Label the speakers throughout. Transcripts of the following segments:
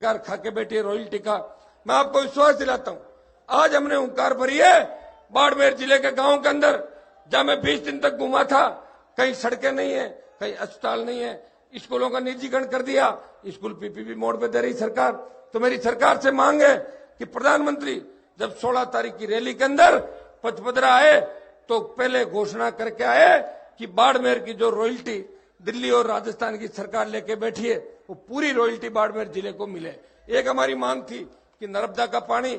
Speaker 1: शिकार खा के बैठी है रॉयल्टी का। मैं आपको विश्वास दिलाता हूं, आज हमने हुंकार भरी है बाड़मेर जिले के गांव के अंदर, जहां मैं 20 दिन तक घूमा था, कहीं सड़कें नहीं है, कहीं अस्पताल नहीं है, स्कूलों का निजीकरण कर दिया, स्कूल पीपीपी मोड पे दे रही सरकार। तो मेरी सरकार से मांग है कि प्रधानमंत्री जब 16 तारीख की रैली के अंदर पचपदरा आए तो पहले घोषणा करके आए कि बाड़मेर की जो रॉयल्टी दिल्ली और राजस्थान की सरकार लेके बैठी है वो पूरी रॉयल्टी बाड़मेर जिले को मिले। एक हमारी मांग थी कि नर्मदा का पानी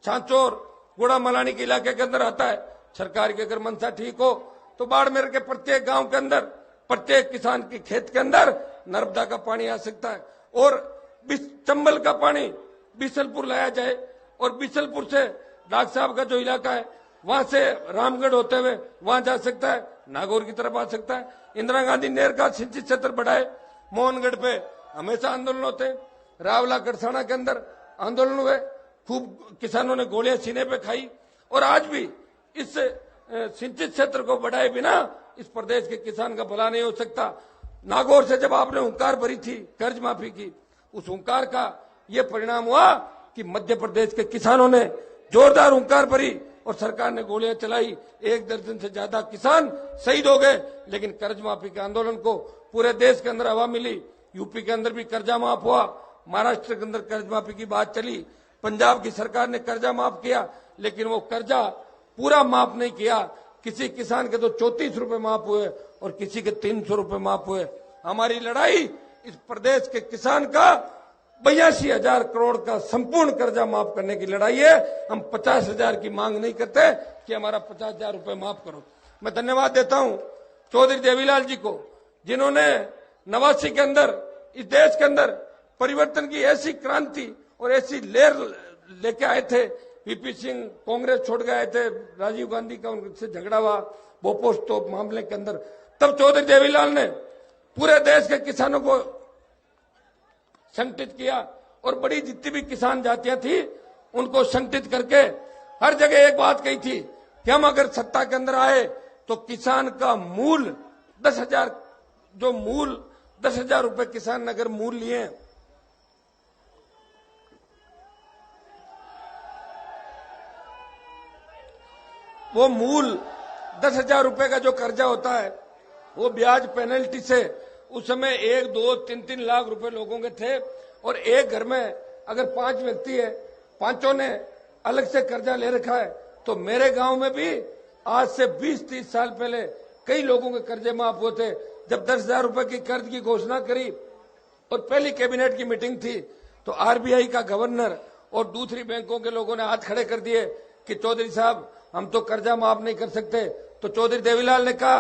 Speaker 1: छांचोर गुड़ा मलानी के इलाके के अंदर आता है, सरकार की अगर मंशा ठीक हो तो बाड़मेर के प्रत्येक गांव के अंदर, प्रत्येक किसान के खेत के अंदर नर्मदा का पानी आ सकता है और चंबल का पानी बिसलपुर लाया जाए और बिसलपुर से डाक साहब का जो इलाका है वहां से रामगढ़ होते हुए वहां जा सकता है, नागौर की तरफ आ सकता है। इंदिरा गांधी नहर का सिंचित क्षेत्र बढ़ाए। मोहनगढ़ पे हमेशा आंदोलन होते हैं, रावला गढ़साना के अंदर आंदोलन हुए, खूब किसानों ने गोलियां सीने पे खाई और आज भी इस सिंचित क्षेत्र को बढ़ाए बिना इस प्रदेश के किसान का भला नहीं हो सकता। नागौर से जब आपने हुंकार भरी थी कर्ज माफी की, उस हुंकार का ये परिणाम हुआ कि मध्य प्रदेश के किसानों ने जोरदार हुंकार भरी और सरकार ने गोलियां चलाई, 1 दर्जन से ज्यादा किसान शहीद हो गए। लेकिन कर्ज माफी के आंदोलन को पूरे देश के अंदर हवा मिली। यूपी के अंदर भी कर्जा माफ हुआ, महाराष्ट्र के अंदर कर्ज माफी की बात चली, पंजाब की सरकार ने कर्जा माफ किया, लेकिन वो कर्जा पूरा माफ नहीं किया। किसी किसान के तो 34 रुपए माफ हुए और किसी के 300 रुपए माफ हुए। हमारी लड़ाई इस प्रदेश के किसान का 82,000 करोड़ का संपूर्ण कर्जा माफ करने की लड़ाई है। हम 50,000 की मांग नहीं करते कि हमारा 50,000 रुपए माफ करो। मैं धन्यवाद देता हूं चौधरी देवीलाल जी को, जिन्होंने 89 के अंदर इस देश के अंदर परिवर्तन की ऐसी क्रांति और ऐसी लहर लेके आए थे। वीपी सिंह कांग्रेस छोड़ गए थे, राजीव गांधी का उनसे झगड़ा हुआ बोपोस तोप मामले के अंदर, तब चौधरी देवीलाल ने पूरे देश के किसानों को संगठित किया और बड़ी जितनी भी किसान जातियां थी उनको संगठित करके हर जगह एक बात कही थी कि हम अगर सत्ता के अंदर आए तो किसान का मूल 10,000, जो मूल 10,000 रुपए किसान ने अगर मूल लिए, वो मूल 10,000 रुपए का जो कर्जा होता है वो ब्याज पेनल्टी से उस समय 1, 2, 3 लाख रुपए लोगों के थे और एक घर में अगर 5 व्यक्ति है, पांचों ने अलग से कर्जा ले रखा है। तो मेरे गांव में भी आज से 20-30 साल पहले कई लोगों के कर्जे माफ हुए थे। जब 10,000 रुपए की कर्ज की घोषणा करी और पहली कैबिनेट की मीटिंग थी तो आरबीआई का गवर्नर और दूसरी बैंकों के लोगों ने हाथ खड़े कर दिए कि चौधरी साहब हम तो कर्जा माफ नहीं कर सकते। तो चौधरी देवीलाल ने कहा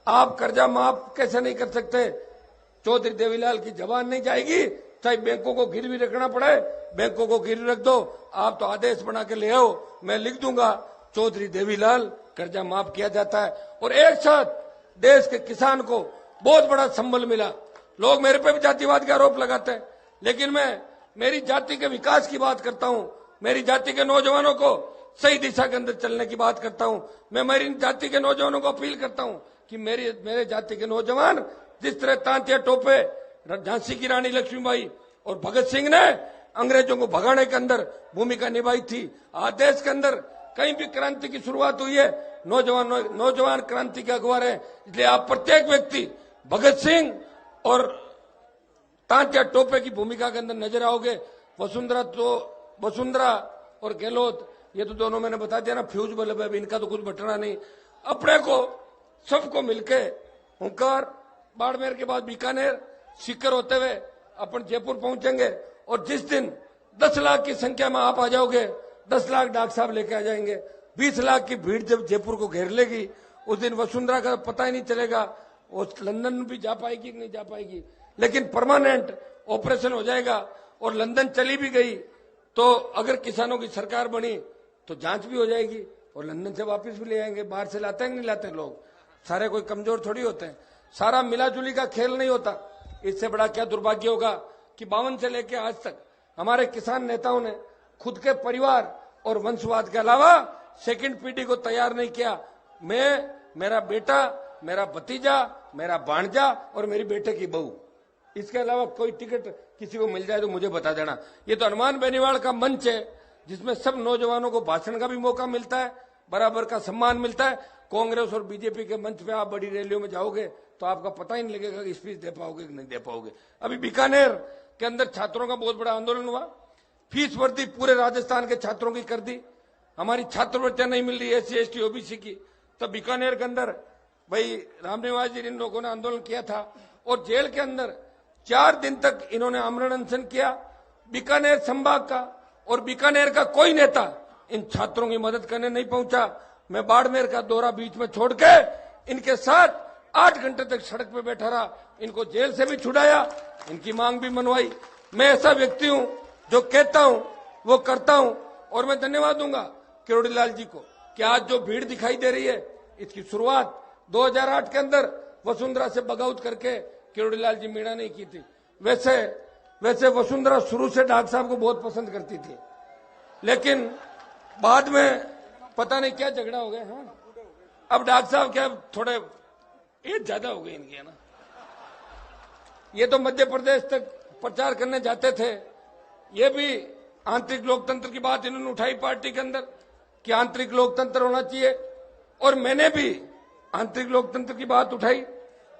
Speaker 1: आप कर्जा माफ कैसे नहीं कर सकते? चौधरी देवीलाल की जबान नहीं जाएगी, चाहे बैंकों को गिरवी रखना पड़े बैंकों को गिरवी रख दो, आप तो आदेश बना के ले आओ, मैं लिख दूंगा चौधरी देवीलाल कर्जा माफ किया जाता है। और एक साथ देश के किसान को बहुत बड़ा संबल मिला। लोग मेरे पे भी जातिवाद के आरोप लगाते हैं, लेकिन मैं मेरी जाति के विकास की बात करता हूं, मेरी जाति के नौजवानों को सही दिशा के अंदर चलने की बात करता हूं। मैं मेरी जाति के नौजवानों को अपील करता हूं कि मेरे जाति के नौजवान जिस तरह तांतिया टोपे, झांसी की रानी लक्ष्मीबाई और भगत सिंह ने अंग्रेजों को भगाने के अंदर भूमिका निभाई थी, आज देश के अंदर कहीं भी क्रांति की शुरुआत हुई है नौजवान क्रांति के अगुवार है। इसलिए आप प्रत्येक व्यक्ति भगत सिंह और तांतिया टोपे की भूमिका के अंदर नजर आओगे। वसुंधरा और गहलोत, ये तो दोनों मैंने बता दिया ना, फ्यूज बल्ब है, इनका तो कुछ बटना नहीं। अपने को सबको मिलके हुंकार, बाड़मेर के बाद बीकानेर, सीकर होते हुए अपन जयपुर पहुंचेंगे और जिस दिन 10 लाख की संख्या में आप आ जाओगे, 10 लाख डाक साहब लेके आ जाएंगे। 20 लाख की भीड़ जब जयपुर को घेर लेगी उस दिन वसुंधरा का पता ही नहीं चलेगा, वो लंदन भी जा पाएगी कि नहीं जा पाएगी, लेकिन परमानेंट ऑपरेशन हो जाएगा। और लंदन चली भी गई तो अगर किसानों की सरकार बनी तो जांच भी हो जाएगी और लंदन से वापस भी ले आएंगे। बाहर से लाते हैं नहीं लाते लोग, सारे कोई कमजोर थोड़ी होते हैं, सारा मिलाजुली का खेल नहीं होता। इससे बड़ा क्या दुर्भाग्य होगा कि 52 से लेकर आज तक हमारे किसान नेताओं ने खुद के परिवार और वंशवाद के अलावा सेकंड पीढ़ी को तैयार नहीं किया। मैं, मेरा बेटा, मेरा भतीजा, मेरा भांजा और मेरी बेटे की बहू, इसके अलावा कोई टिकट किसी को मिल जाए तो मुझे बता देना। ये तो हनुमान बेनीवाल का मंच है जिसमें सब नौजवानों को भाषण का भी मौका मिलता है, बराबर का सम्मान मिलता है। कांग्रेस और बीजेपी के मंच पे आप बड़ी रैलियों में जाओगे तो आपका पता ही नहीं लगेगा कि स्पीच दे पाओगे कि नहीं दे पाओगे। अभी बीकानेर के अंदर छात्रों का बहुत बड़ा आंदोलन हुआ, फीस वृद्धि पूरे राजस्थान के छात्रों की कर दी, हमारी छात्रवृत्तियां नहीं मिल रही SC ST OBC की। तो बीकानेर के अंदर भाई रामनिवास जी इन लोगों ने आंदोलन किया था और जेल के अंदर 4 दिन तक इन्होंने आमरण अनशन किया बीकानेर संभाग का, और बीकानेर का कोई नेता इन छात्रों की मदद करने नहीं पहुंचा। मैं बाड़मेर का दौरा बीच में छोड़ के इनके साथ 8 घंटे तक सड़क पे बैठा रहा, इनको जेल से भी छुड़ाया, इनकी मांग भी मनवाई। मैं ऐसा व्यक्ति हूं जो कहता हूं वो करता हूं, और मैं धन्यवाद दूंगा किरोड़ीलाल जी को कि आज जो भीड़ दिखाई दे रही है इसकी शुरुआत 2008 के अंदर वसुंधरा से बगावत करके किरोड़ीलाल जी मीणा ने की थी। वैसे वसुंधरा शुरू से डॉक्टर साहब को बहुत पसंद करती थी, लेकिन बाद में पता नहीं क्या झगड़ा हो गया। हाँ, अब डॉक्टर साहब क्या थोड़े एज ज्यादा हो गई इनकी, है ना। ये तो मध्य प्रदेश तक प्रचार करने जाते थे, ये भी आंतरिक लोकतंत्र की बात इन्होंने उठाई पार्टी के अंदर कि आंतरिक लोकतंत्र होना चाहिए, और मैंने भी आंतरिक लोकतंत्र की बात उठाई।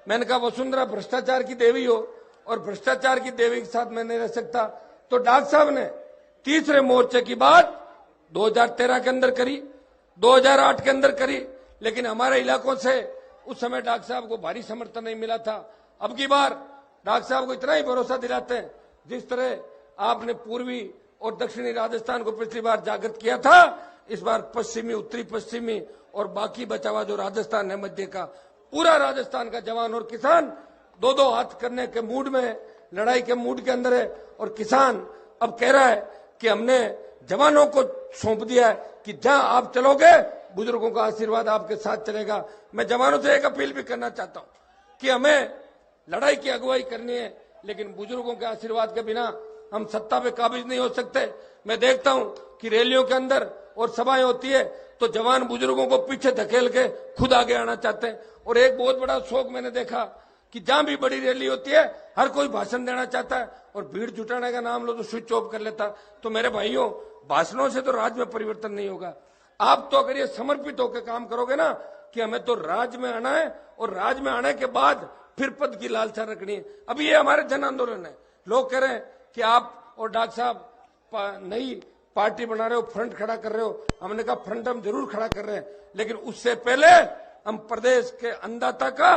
Speaker 1: मैंने कहा वसुंधरा भ्रष्टाचार की देवी हो और भ्रष्टाचार की देवी के साथ मैं नहीं रह सकता। तो डॉक्टर साहब ने तीसरे मोर्चे की बात 2013 के अंदर करी, 2008 के अंदर करी, लेकिन हमारे इलाकों से उस समय डॉक्टर साहब को भारी समर्थन नहीं मिला था। अब की बार डॉक्टर साहब को इतना ही भरोसा दिलाते हैं, जिस तरह आपने पूर्वी और दक्षिणी राजस्थान को पिछली बार जागृत किया था, इस बार पश्चिमी, उत्तरी पश्चिमी और बाकी बचा हुआ जो राजस्थान है मध्य का, पूरा राजस्थान का जवान और किसान 2-2 हाथ करने के मूड में, लड़ाई के मूड के अंदर है। और किसान अब कह रहा है कि हमने जवानों को सौंप दिया है कि जहां आप चलोगे बुजुर्गों का आशीर्वाद आपके साथ चलेगा। मैं जवानों से एक अपील भी करना चाहता हूं कि हमें लड़ाई की अगुवाई करनी है, लेकिन बुजुर्गों के आशीर्वाद के बिना हम सत्ता पे काबिज नहीं हो सकते। मैं देखता हूं कि रैलियों के अंदर और सभाएं होती है तो जवान बुजुर्गों को पीछे धकेल के खुद आगे आना चाहते हैं। और एक बहुत बड़ा शौक मैंने देखा कि जहां भी बड़ी रैली होती है हर कोई भाषण देना चाहता है, और भीड़ जुटाने का नाम लो तो स्विच ऑफ कर लेता। तो मेरे भाइयों, भाषणों से तो राज्य में परिवर्तन नहीं होगा। आप तो अगर ये समर्पित होकर काम करोगे ना कि हमें तो राज्य में आना है, और राज्य में आने के बाद फिर पद की लालसा रखनी है। अभी ये हमारे जन आंदोलन है। लोग कह रहे हैं कि आप और डॉक्टर साहब नई पार्टी बना रहे हो, फ्रंट खड़ा कर रहे हो। हमने कहा फ्रंट हम जरूर खड़ा कर रहे हैं, लेकिन उससे पहले हम प्रदेश के अन्नदाता का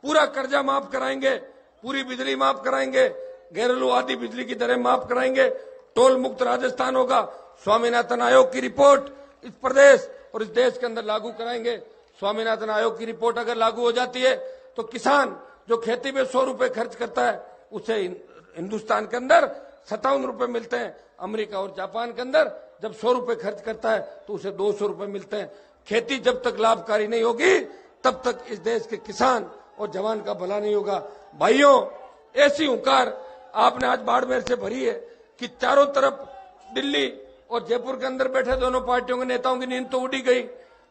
Speaker 1: पूरा कर्जा माफ कराएंगे, पूरी बिजली माफ कराएंगे, घरेलू आदि बिजली की दरें माफ कराएंगे, टोल मुक्त राजस्थान होगा, स्वामीनाथन आयोग की रिपोर्ट इस प्रदेश और इस देश के अंदर लागू कराएंगे। स्वामीनाथन आयोग की रिपोर्ट अगर लागू हो जाती है तो किसान जो खेती में 100 रुपए खर्च करता है उसे हिंदुस्तान के अंदर 57 रुपए मिलते हैं। अमेरिका और जापान के अंदर जब 100 रुपए खर्च करता है तो उसे 200 रुपए मिलते हैं। खेती जब तक लाभकारी नहीं होगी तब तक इस देश के किसान और जवान का भला नहीं होगा। भाइयों, ऐसी हुंकार आपने आज बाड़मेर से भरी है कि चारों तरफ दिल्ली और जयपुर के अंदर बैठे दोनों पार्टियों के नेताओं की नींद तो उड़ी गई,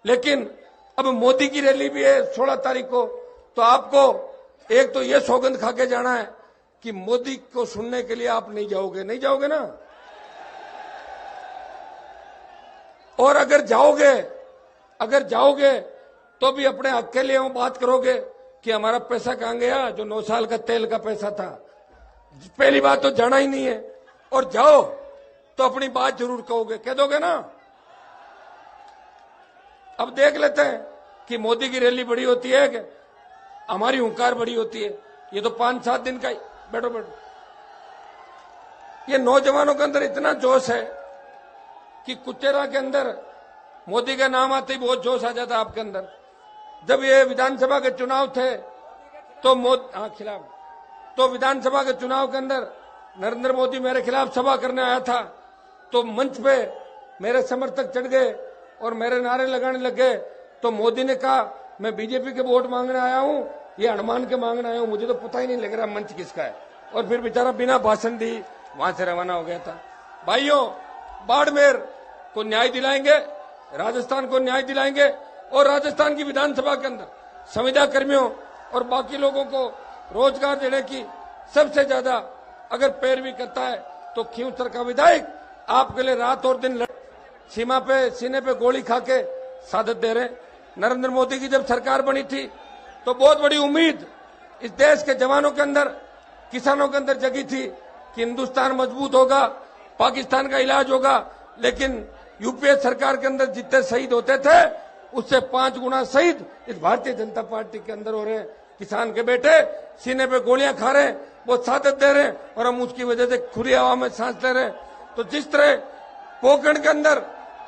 Speaker 1: लेकिन अब मोदी की रैली भी है 16 तारीख को। तो आपको एक तो ये सौगंध खा के जाना है कि मोदी को सुनने के लिए आप नहीं जाओगे ना। और अगर जाओगे तो भी अपने हक के लिए बात करोगे कि हमारा पैसा कहां गया जो 9 साल का तेल का पैसा था। पहली बात तो जाना ही नहीं है, और जाओ तो अपनी बात जरूर कहोगे, कह दोगे ना। अब देख लेते हैं कि मोदी की रैली बड़ी होती है कि हमारी हुंकार बड़ी होती है। ये तो 5-7 दिन का ही। बैठो। ये नौजवानों के अंदर इतना जोश है कि कुचेरा के अंदर मोदी का नाम आते ही बहुत जोश आ जाता आपके अंदर। जब ये विधानसभा के चुनाव थे तो खिलाफ तो विधानसभा के चुनाव के अंदर नरेंद्र मोदी मेरे खिलाफ सभा करने आया था, तो मंच पे मेरे समर्थक चढ़ गए और मेरे नारे लगाने लग गए। तो मोदी ने कहा मैं बीजेपी के वोट मांगने आया हूं, ये हनुमान के मांगने आया हूं, मुझे तो पता ही नहीं लग रहा मंच किसका है। और फिर बेचारा बिना भाषण दी वहां से रवाना हो गया था। भाइयों, बाड़मेर को न्याय दिलाएंगे, राजस्थान को न्याय दिलाएंगे, और राजस्थान की विधानसभा के अंदर संविदा कर्मियों और बाकी लोगों को रोजगार देने की सबसे ज्यादा अगर पैरवी करता है तो खींवसर का विधायक आपके लिए रात और दिन सीमा पे सीने पे गोली खा के सादत दे रहे। नरेंद्र मोदी की जब सरकार बनी थी तो बहुत बड़ी उम्मीद इस देश के जवानों के अंदर, किसानों के अंदर जगी थी कि हिंदुस्तान मजबूत होगा, पाकिस्तान का इलाज होगा। लेकिन यूपीए सरकार के अंदर जितने शहीद होते थे उससे 5 गुना शहीद इस भारतीय जनता पार्टी के अंदर हो रहे हैं। किसान के बेटे सीने पे गोलियां खा रहे हैं, वो शहादत दे रहे हैं और हम उसकी वजह से खुली हवा में सांस ले रहे हैं। तो जिस तरह पोखरण के अंदर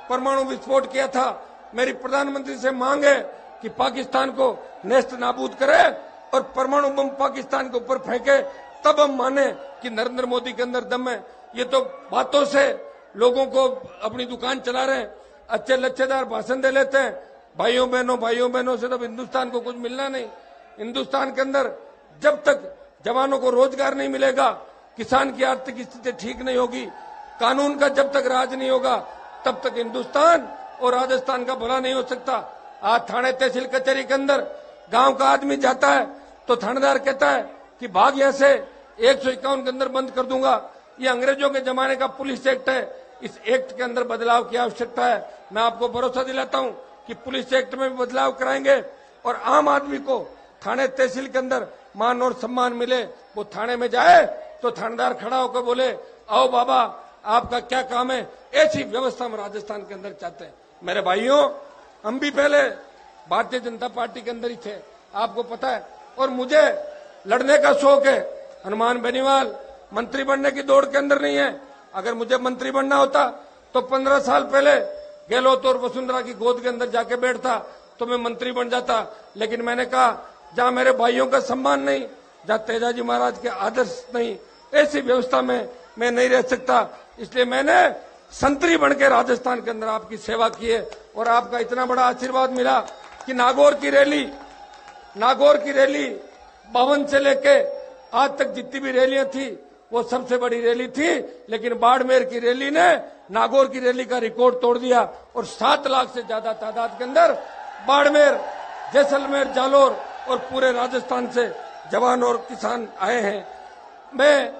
Speaker 1: परमाणु विस्फोट किया था, मेरी प्रधानमंत्री से मांग है कि पाकिस्तान को नेस्त नाबूद करे और परमाणु बम पाकिस्तान के ऊपर फेंके, तब हम माने कि नरेंद्र मोदी के अंदर दम है। ये तो बातों से लोगों को अपनी दुकान चला रहे हैं, अच्छे लच्छेदार भाषण दे लेते हैं। भाइयों बहनों से तो हिंदुस्तान को कुछ मिलना नहीं। हिंदुस्तान के अंदर जब तक जवानों को रोजगार नहीं मिलेगा, किसान की आर्थिक स्थिति ठीक नहीं होगी, कानून का जब तक राज नहीं होगा, तब तक हिंदुस्तान और राजस्थान का भला नहीं हो सकता। आज थाने तहसील कचहरी के अंदर गांव का आदमी जाता है तो थानेदार कहता है कि भाग यहां से, 151 के अंदर बंद कर दूंगा। ये अंग्रेजों के जमाने का पुलिस एक्ट है, इस एक्ट के अंदर बदलाव की आवश्यकता है। मैं आपको भरोसा दिलाता हूं कि पुलिस एक्ट में भी बदलाव कराएंगे और आम आदमी को थाने तहसील के अंदर मान और सम्मान मिले। वो थाने में जाए तो थानेदार खड़ा होकर बोले, आओ बाबा आपका क्या काम है। ऐसी व्यवस्था हम राजस्थान के अंदर चाहते हैं। मेरे भाइयों, हम भी पहले भारतीय जनता पार्टी के अंदर ही थे, आपको पता है, और मुझे लड़ने का शौक है। हनुमान बेनीवाल मंत्री बनने की दौड़ के अंदर नहीं है। अगर मुझे मंत्री बनना होता तो 15 साल पहले गहलोत और वसुंधरा की गोद के अंदर जाके बैठता तो मैं मंत्री बन जाता। लेकिन मैंने कहा जहां मेरे भाइयों का सम्मान नहीं, जहां तेजाजी महाराज के आदर्श नहीं, ऐसी व्यवस्था में मैं नहीं रह सकता। इसलिए मैंने संतरी बन के राजस्थान के अंदर आपकी सेवा की है और आपका इतना बड़ा आशीर्वाद मिला कि नागौर की रैली 52 से लेके आज तक जितनी भी रैलियां थी वो सबसे बड़ी रैली थी। लेकिन बाड़मेर की रैली ने नागौर की रैली का रिकॉर्ड तोड़ दिया और 7 लाख से ज्यादा तादाद के अंदर बाड़मेर, जैसलमेर, जालोर और पूरे राजस्थान से जवान और किसान आए हैं। मैं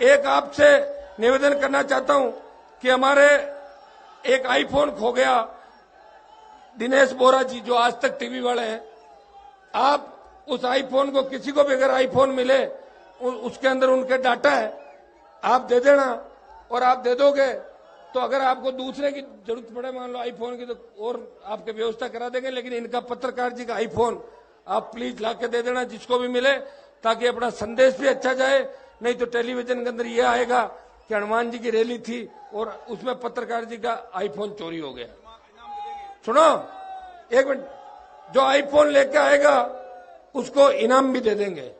Speaker 1: एक आपसे निवेदन करना चाहता हूं कि हमारे एक आईफोन खो गया। दिनेश बोरा जी जो आज तक टीवी वाले हैं, आप उस आईफोन को, किसी को भी अगर आईफोन मिले उसके अंदर उनके डाटा है, आप दे देना। और आप दे दोगे तो अगर आपको दूसरे की जरूरत पड़े, मान लो आईफोन की, तो और आपके व्यवस्था करा देंगे। लेकिन इनका पत्रकार जी का आईफोन आप प्लीज लाके दे देना जिसको भी मिले, ताकि अपना संदेश भी अच्छा जाए। नहीं तो टेलीविजन के अंदर यह आएगा कि हनुमान जी की रैली थी और उसमें पत्रकार जी का आईफोन चोरी हो गया। सुनो एक मिनट, जो आईफोन लेके आएगा उसको इनाम भी दे देंगे।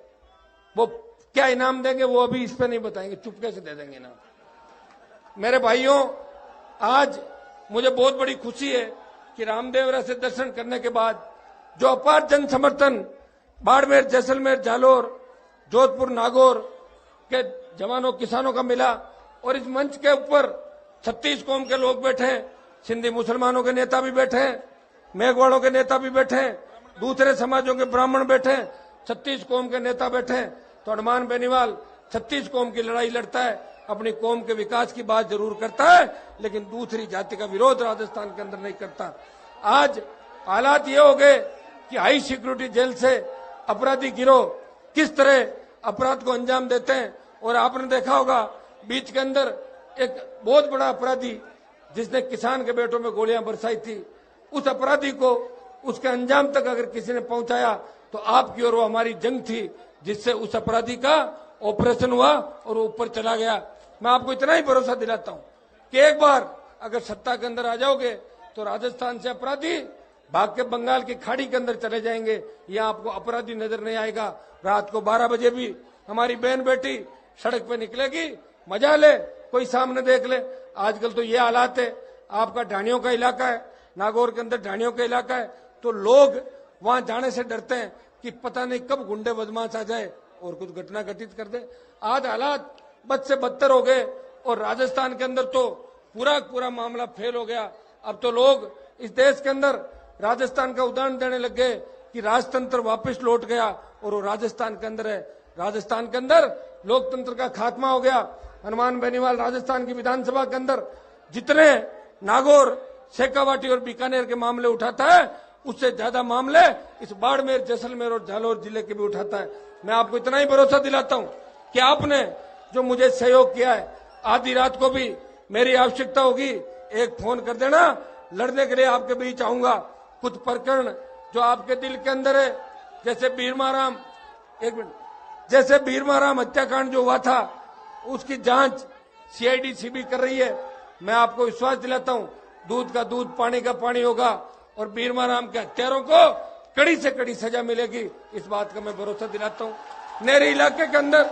Speaker 1: वो क्या इनाम देंगे वो अभी इस पे नहीं बताएंगे, चुपके से दे देंगे इनाम। मेरे भाइयों, आज मुझे बहुत बड़ी खुशी है कि रामदेवरा से दर्शन करने के बाद जो अपार जन समर्थन बाड़मेर, जैसलमेर, जालोर, जोधपुर, नागौर के जवानों, किसानों का मिला। और इस मंच के ऊपर 36 कौम के लोग बैठे हैं, सिंधी मुसलमानों के नेता भी बैठे हैं, मेघवाड़ों के नेता भी बैठे हैं, दूसरे समाजों के ब्राह्मण बैठे हैं, 36 कौम के नेता बैठे हैं। तो हनुमान बेनीवाल 36 कौम की लड़ाई लड़ता है, अपनी कौम के विकास की बात जरूर करता है, लेकिन दूसरी जाति का विरोध राजस्थान के अंदर नहीं करता। आज हालात ये हो गए कि हाई सिक्योरिटी जेल से अपराधी गिरोह किस तरह अपराध को अंजाम देते हैं। और आपने देखा होगा बीच के अंदर एक बहुत बड़ा अपराधी जिसने किसान के बेटों में गोलियां बरसाई थी, उस अपराधी को उसके अंजाम तक अगर किसी ने पहुंचाया तो आपकी और वो हमारी जंग थी, जिससे उस अपराधी का ऑपरेशन हुआ और वो ऊपर चला गया। मैं आपको इतना ही भरोसा दिलाता हूं कि एक बार अगर सत्ता के अंदर आ जाओगे तो राजस्थान से अपराधी भाग के बंगाल की खाड़ी के अंदर चले जाएंगे। यहाँ आपको अपराधी नजर नहीं आएगा। रात को 12 बजे भी हमारी बहन बेटी सड़क पे निकलेगी, मजा ले, कोई सामने देख ले। आजकल तो ये हालात है, आपका ढाणियों का इलाका है, नागौर के अंदर ढाणियों का इलाका है, तो लोग वहां जाने से डरते हैं कि पता नहीं कब गुंडे बदमाश आ जाए और कुछ घटना घटित कर दे। आज हालात बद से बदतर हो गए और राजस्थान के अंदर तो पूरा मामला फेल हो गया। अब तो लोग इस देश के अंदर राजस्थान का उदाहरण देने लग गए कि राजतंत्र वापस लौट गया और वो राजस्थान के अंदर है। राजस्थान के अंदर लोकतंत्र का खात्मा हो गया। हनुमान बेनीवाल राजस्थान की विधानसभा के अंदर जितने नागौर, शेखावाटी और बीकानेर के मामले उठाता है, उससे ज्यादा मामले इस बाड़मेर, जैसलमेर और जालौर जिले के भी उठाता है। मैं आपको इतना ही भरोसा दिलाता हूं कि आपने जो मुझे सहयोग किया है, आधी रात को भी मेरी आवश्यकता होगी एक फोन कर देना, लड़ने के लिए आपके बीच आऊंगा। कुछ प्रकरण जो आपके दिल के अंदर है, जैसे भीरमाराम, एक मिनट, जैसे भीरमाराम हत्याकांड जो हुआ था, उसकी जांच सीआईडी सीबी कर रही है। मैं आपको विश्वास दिलाता हूं, दूध का दूध, पानी का पानी होगा और भीरमाराम के हत्यारों को कड़ी से कड़ी सजा मिलेगी, इस बात का मैं भरोसा दिलाता हूं। नेरी इलाके के अंदर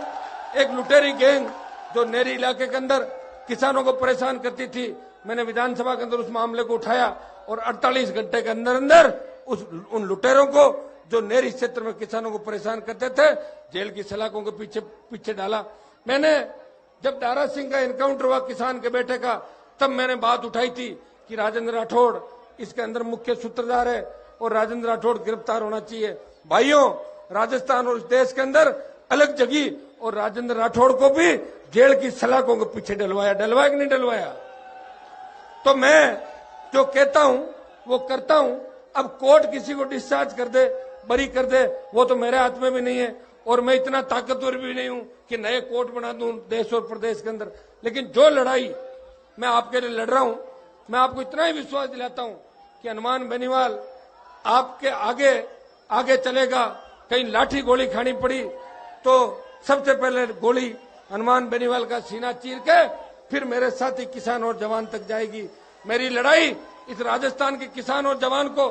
Speaker 1: एक लुटेरी गैंग जो नेरी इलाके के अंदर किसानों को परेशान करती थी, मैंने विधानसभा के अंदर उस मामले को उठाया और 48 घंटे के अंदर अंदर उन लुटेरों को जो नेरी क्षेत्र में किसानों को परेशान करते थे, जेल की सलाखों के पीछे डाला। मैंने जब दारा सिंह का एनकाउंटर हुआ किसान के बेटे का, तब मैंने बात उठाई थी कि राजेंद्र राठौड़ इसके अंदर मुख्य सूत्रधार है और राजेंद्र राठौड़ गिरफ्तार होना चाहिए। भाइयों, राजस्थान और इस देश के अंदर अलग जगी और राजेंद्र राठौड़ को भी जेल की सलाखों के पीछे डलवाया कि नहीं डलवाया? तो मैं जो कहता हूं वो करता हूं। अब कोर्ट किसी को डिस्चार्ज कर दे, बरी कर दे, वो तो मेरे हाथ में भी नहीं है और मैं इतना ताकतवर भी नहीं हूं कि नए कोर्ट बना दूं देश और प्रदेश के अंदर। लेकिन जो लड़ाई मैं आपके लिए लड़ रहा हूं, मैं आपको इतना ही विश्वास दिलाता हूं कि हनुमान बेनीवाल आपके आगे चलेगा। कहीं लाठी गोली खानी पड़ी तो सबसे पहले गोली हनुमान बेनीवाल का सीना चीर के फिर मेरे साथी किसान और जवान तक जाएगी। मेरी लड़ाई इस राजस्थान के किसान और जवान को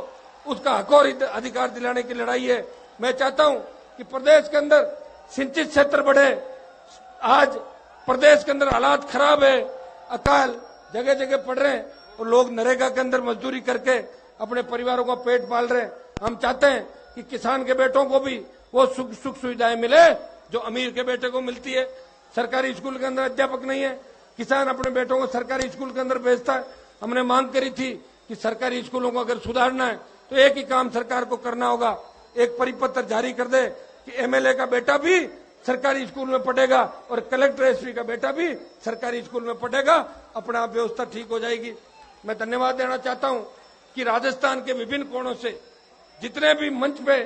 Speaker 1: उसका हक और अधिकार दिलाने की लड़ाई है। मैं चाहता हूं कि प्रदेश के अंदर सिंचित क्षेत्र बढ़े। आज प्रदेश के अंदर हालात खराब है, अकाल जगह जगह पड़ रहे हैं और लोग नरेगा के अंदर मजदूरी करके अपने परिवारों का पेट पाल रहे हैं। हम चाहते हैं कि किसान के बेटों को भी वो सुख सुविधाएं मिले जो अमीर के बेटे को मिलती है। सरकारी स्कूल के अंदर अध्यापक नहीं है, किसान अपने बेटों को सरकारी स्कूल के अंदर भेजता है। हमने मांग करी थी कि सरकारी स्कूलों को अगर सुधारना है तो एक ही काम सरकार को करना होगा, एक परिपत्र जारी कर दे कि एमएलए का बेटा भी सरकारी स्कूल में पढ़ेगा और कलेक्टर एसपी का बेटा भी सरकारी स्कूल में पढ़ेगा, अपना आप व्यवस्था ठीक हो जाएगी। मैं धन्यवाद देना चाहता हूं कि राजस्थान के विभिन्न कोणों से जितने भी मंच पे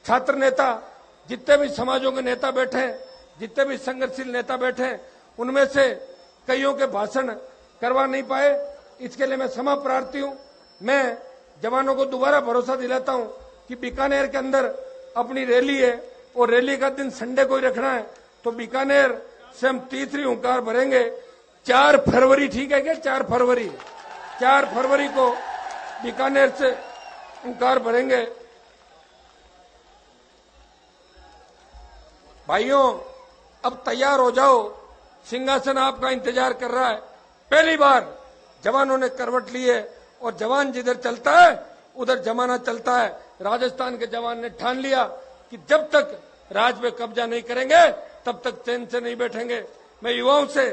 Speaker 1: छात्र नेता, जितने भी समाजों के नेता बैठे हैं, जितने भी संघर्षशील नेता बैठे हैं, उनमें से कईयों के भाषण करवा नहीं पाए, इसके लिए मैं क्षमा प्रार्थी हूं। मैं जवानों को दोबारा भरोसा दिलाता हूं कि बीकानेर के अंदर अपनी रैली है और रैली का दिन संडे को ही रखना है, तो बीकानेर से हम तीसरी हुंकार भरेंगे 4 फरवरी। ठीक है क्या? 4 फरवरी को बीकानेर से हुंकार भरेंगे। भाइयों, अब तैयार हो जाओ, सिंहासन आपका इंतजार कर रहा है। पहली बार जवानों ने करवट ली है और जवान जिधर चलता है उधर जमाना चलता है। राजस्थान के जवान ने ठान लिया कि जब तक राज पे कब्जा नहीं करेंगे तब तक चैन से नहीं बैठेंगे। मैं युवाओं से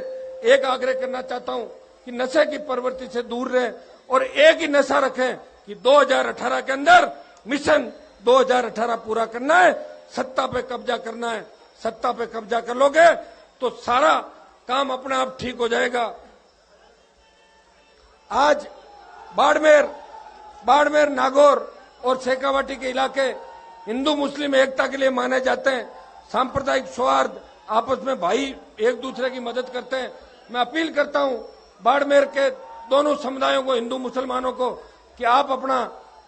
Speaker 1: एक आग्रह करना चाहता हूं कि नशे की प्रवृत्ति से दूर रहें और एक ही नशा रखें कि 2018 के अंदर मिशन 2018 पूरा करना है, सत्ता पे कब्जा करना है। सत्ता पे कब्जा कर लोगे तो सारा काम अपने आप ठीक हो जाएगा। आज बाड़मेर, नागौर और शेखावाटी के इलाके हिंदू मुस्लिम एकता के लिए माने जाते हैं। सांप्रदायिक सौहार्द, आपस में भाई एक दूसरे की मदद करते हैं। मैं अपील करता हूं बाड़मेर के दोनों समुदायों को, हिंदू मुसलमानों को, कि आप अपना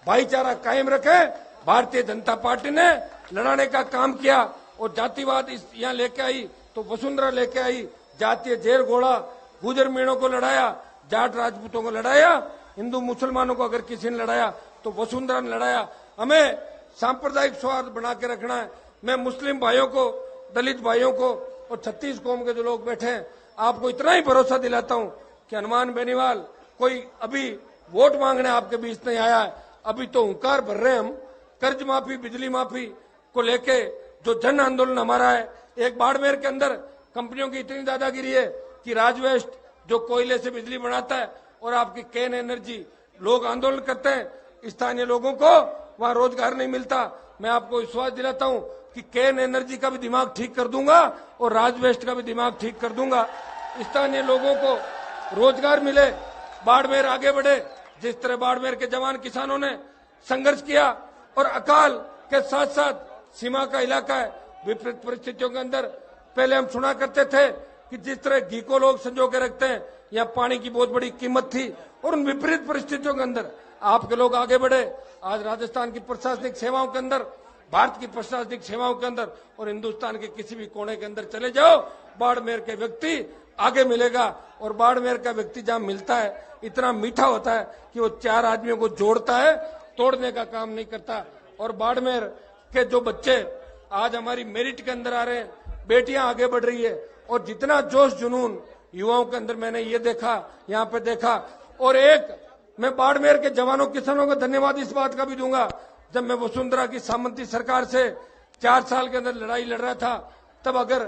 Speaker 1: भाईचारा कायम रखें। भारतीय जनता पार्टी ने लड़ाने का काम किया और जातिवाद यहाँ लेके आई तो वसुंधरा लेके आई, जातीय जेर घोड़ा, गुजर मीणों को लड़ाया, जाट राजपूतों को लड़ाया, हिंदू मुसलमानों को अगर किसी ने लड़ाया तो वसुंधरा ने लड़ाया। हमें सांप्रदायिक सौहार्द बना के रखना है। मैं मुस्लिम भाइयों को, दलित भाइयों को और 36 कौम के जो लोग बैठे हैं, आपको इतना ही भरोसा दिलाता हूं कि हनुमान बेनीवाल कोई अभी वोट मांगने आपके बीच नहीं आया है। अभी तो हुंकार भर रहे हैं हम कर्ज माफी, बिजली माफी को लेके जो जन आंदोलन हमारा है। एक बाड़मेर के अंदर कंपनियों की इतनी दादागिरी है कि राजवेस्ट जो कोयले से बिजली बनाता है और आपकी कैन एनर्जी, लोग आंदोलन करते हैं, स्थानीय लोगों को वहां रोजगार नहीं मिलता। मैं आपको विश्वास दिलाता हूं कि केन एनर्जी का भी दिमाग ठीक कर दूंगा और राजवेस्ट का भी दिमाग ठीक कर दूंगा। स्थानीय लोगों को रोजगार मिले, बाड़मेर आगे बढ़े। जिस तरह बाड़मेर के जवान किसानों ने संघर्ष किया और अकाल के साथ साथ सीमा का इलाका है, विपरीत परिस्थितियों के अंदर पहले हम सुना करते थे कि जिस तरह घी को लोग संजो के रखते हैं, या पानी की बहुत बड़ी कीमत थी, और उन विपरीत परिस्थितियों के अंदर आपके लोग आगे बढ़े। आज राजस्थान की प्रशासनिक सेवाओं के अंदर, भारत की प्रशासनिक सेवाओं के अंदर और हिंदुस्तान के किसी भी कोने के अंदर चले जाओ, बाड़मेर के व्यक्ति आगे मिलेगा। और बाड़मेर का व्यक्ति जहां मिलता है इतना मीठा होता है कि वो चार आदमियों को जोड़ता है, तोड़ने का काम नहीं करता। और बाड़मेर के जो बच्चे आज हमारी मेरिट के अंदर आ रहे हैं, बेटियां आगे बढ़ रही है, और जितना जोश जुनून युवाओं के अंदर मैंने ये देखा, यहाँ पे देखा। और एक मैं बाड़मेर के जवानों किसानों को धन्यवाद इस बात का भी दूंगा, जब मैं वसुंधरा की सामंती सरकार से 4 साल के अंदर लड़ाई लड़ रहा था, तब अगर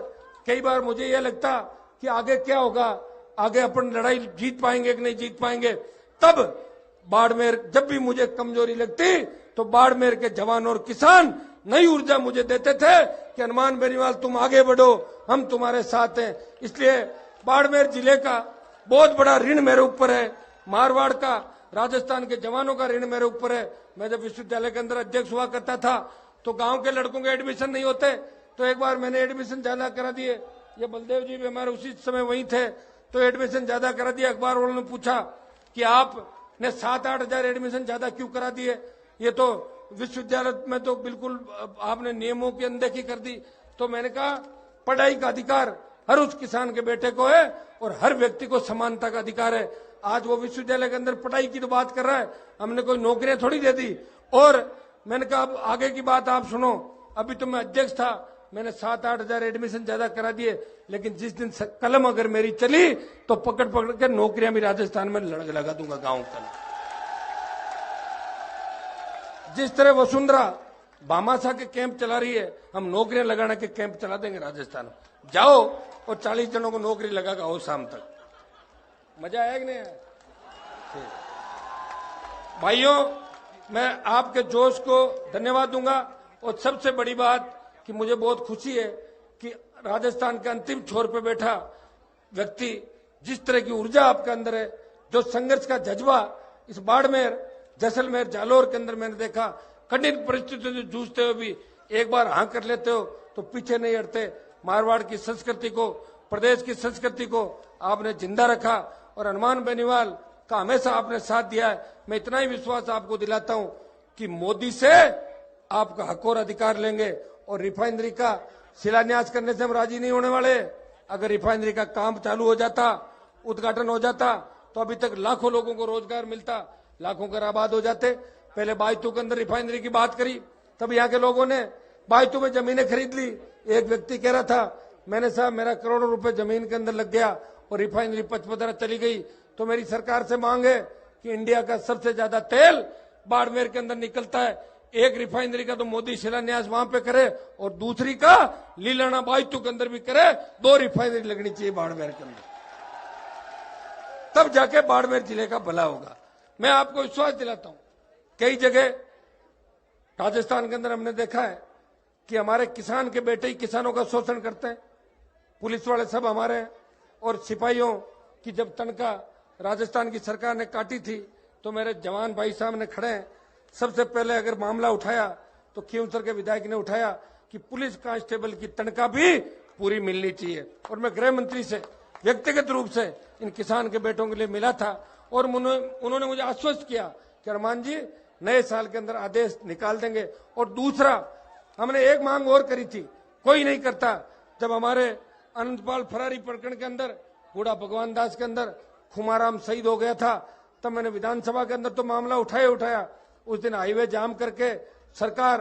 Speaker 1: कई बार मुझे यह लगता कि आगे क्या होगा, आगे अपन लड़ाई जीत पाएंगे कि नहीं जीत पाएंगे, तब बाड़मेर जब भी मुझे कमजोरी लगती तो बाड़मेर के जवान और किसान नई ऊर्जा मुझे देते थे कि हनुमान बेनीवाल तुम आगे बढ़ो, हम तुम्हारे साथ हैं। इसलिए बाड़मेर जिले का बहुत बड़ा ऋण मेरे ऊपर है, मारवाड़ का, राजस्थान के जवानों का ऋण मेरे ऊपर है। मैं जब विश्वविद्यालय के अंदर अध्यक्ष हुआ करता था तो गांव के लड़कों के एडमिशन नहीं होते, तो एक बार मैंने एडमिशन ज्यादा करा दिए। ये बलदेव जी भी हमारे उसी समय वहीं थे, तो एडमिशन ज्यादा करा दिया। अखबार वालों ने पूछा कि आपने 7-8 हजार एडमिशन ज्यादा क्यों करा दिए, ये तो विश्वविद्यालय में तो बिल्कुल आपने नियमों की अनदेखी कर दी। तो मैंने कहा पढ़ाई का अधिकार हर उस किसान के बेटे को है और हर व्यक्ति को समानता का अधिकार है। आज वो विश्वविद्यालय के अंदर पढ़ाई की तो बात कर रहा है, हमने कोई नौकरियां थोड़ी दे दी। और मैंने कहा अब आगे की बात आप सुनो, अभी तो मैं अध्यक्ष था, मैंने 7-8 हजार एडमिशन ज्यादा करा दिए, लेकिन जिस दिन कलम अगर मेरी चली तो पकड़ पकड़ के नौकरियां भी राजस्थान में लगा दूंगा गांव के अंदर। जिस तरह वसुंधरा भामाशाह के कैंप चला रही है, हम नौकरियां लगाने के कैंप चला देंगे राजस्थान में। जाओ और 40 जनों को नौकरी लगा के आओ शाम तक। मजा आया कि नहीं आया? भाइयों, मैं आपके जोश को धन्यवाद दूंगा। और सबसे बड़ी बात कि मुझे बहुत खुशी है कि राजस्थान के अंतिम छोर पे बैठा व्यक्ति, जिस तरह की ऊर्जा आपके अंदर है, जो संघर्ष का जज्बा इस बाड़मेर, जैसलमेर, जालोर के अंदर मैंने देखा, कठिन परिस्थितियों से जूझते हुए भी एक बार हाँ कर लेते हो तो पीछे नहीं हटते। मारवाड़ की संस्कृति को, प्रदेश की संस्कृति को आपने जिंदा रखा और हनुमान बेनीवाल का हमेशा आपने साथ दिया है। मैं इतना ही विश्वास आपको दिलाता हूं कि मोदी से आपका हक और अधिकार लेंगे। और रिफाइनरी का शिलान्यास करने से हम राजी नहीं होने वाले। अगर रिफाइनरी का काम चालू हो जाता, उद्घाटन हो जाता, तो अभी तक लाखों लोगों को रोजगार मिलता, लाखों घर आबाद हो जाते। पहले बायतू के अंदर रिफाइनरी की बात करी, तब यहाँ के लोगों ने बायतू में जमीनें खरीद ली। एक व्यक्ति कह रहा था, मैंने साहब मेरा करोड़ों रुपए जमीन के अंदर लग गया और रिफाइनरी पचपदरा चली गई। तो मेरी सरकार से मांग है कि इंडिया का सबसे ज्यादा तेल बाड़मेर के अंदर निकलता है, एक रिफाइनरी का तो मोदी शिलान्यास वहां पे करे और दूसरी का लीलाना बायतू के अंदर भी करे। 2 रिफाइनरी लगनी चाहिए बाड़मेर के अंदर, तब जाके बाड़मेर जिले का भला होगा। मैं आपको विश्वास दिलाता हूं, कई जगह राजस्थान के अंदर हमने देखा है कि हमारे किसान के बेटे ही किसानों का शोषण करते हैं। पुलिस वाले सब हमारे हैं। और सिपाहियों की जब तनख्वाह राजस्थान की सरकार ने काटी थी तो मेरे जवान भाई साहब ने खड़े हैं, सबसे पहले अगर मामला उठाया तो खींवसर के विधायक ने उठाया कि पुलिस कांस्टेबल की तनख्वाह भी पूरी मिलनी चाहिए। और मैं गृह मंत्री से व्यक्तिगत रूप से इन किसान के बेटों के लिए मिला था और उन्होंने मुझे आश्वस्त किया कि हनुमान जी नए साल के अंदर आदेश निकाल देंगे। और दूसरा, हमने एक मांग और करी थी, कोई नहीं करता। जब हमारे अनंतपाल फरारी प्रकरण के अंदर, बूढ़ा भगवान दास के अंदर खुमाराम शहीद हो गया था, तब मैंने विधानसभा के अंदर तो मामला उठाया। उस दिन हाईवे जाम करके सरकार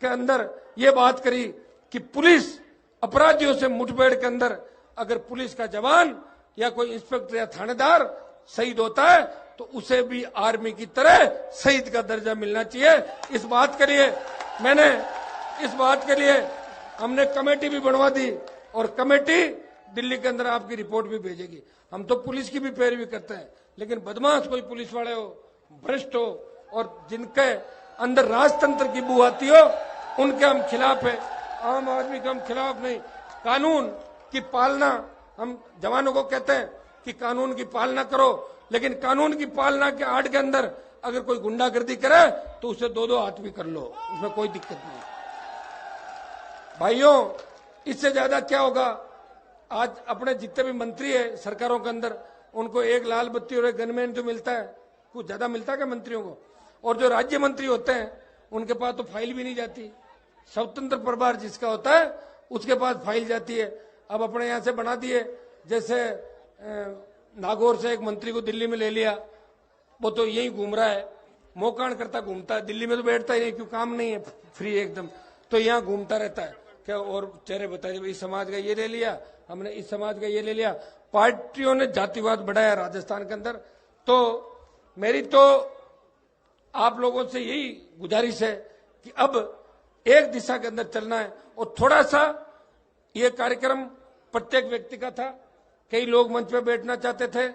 Speaker 1: के अंदर ये बात करी कि पुलिस अपराधियों से मुठभेड़ के अंदर अगर पुलिस का जवान या कोई इंस्पेक्टर या थानेदार शहीद होता है तो उसे भी आर्मी की तरह शहीद का दर्जा मिलना चाहिए। इस बात के लिए हमने कमेटी भी बनवा दी और कमेटी दिल्ली के अंदर आपकी रिपोर्ट भी भेजेगी। हम तो पुलिस की भी पैरवी करते हैं, लेकिन बदमाश कोई पुलिस वाले हो, भ्रष्ट हो और जिनके अंदर राजतंत्र की बू आती हो, उनके हम खिलाफ है, आम आदमी के हम खिलाफ नहीं। कानून की पालना, हम जवानों को कहते हैं कि कानून की पालना करो, लेकिन कानून की पालना के आड़ के अंदर अगर कोई गुंडागर्दी करे तो उसे 2-2 हाथ भी कर लो, उसमें कोई दिक्कत नहीं। भाइयों, इससे ज्यादा क्या होगा? आज अपने जितने भी मंत्री है सरकारों के अंदर, उनको एक लाल बत्ती और एक गनमैन जो मिलता है, कुछ ज्यादा मिलता है क्या मंत्रियों को? और जो राज्य मंत्री होते हैं उनके पास तो फाइल भी नहीं जाती। स्वतंत्र प्रभार जिसका होता है उसके पास फाइल जाती है। अब अपने यहां से बना दिए, जैसे नागौर से एक मंत्री को दिल्ली में ले लिया, वो तो यही घूम रहा है, मोकाण करता घूमता है, दिल्ली में तो बैठता ही नहीं, क्यों काम नहीं है, फ्री एकदम, तो यहाँ घूमता रहता है क्या। और चेहरे बताइए, इस समाज का ये ले लिया हमने, इस समाज का ये ले लिया। पार्टियों ने जातिवाद बढ़ाया राजस्थान के अंदर। तो मेरी तो आप लोगों से यही गुजारिश है कि अब एक दिशा के अंदर चलना है। और थोड़ा सा ये कार्यक्रम प्रत्येक व्यक्ति का था, कई लोग मंच पे बैठना चाहते थे,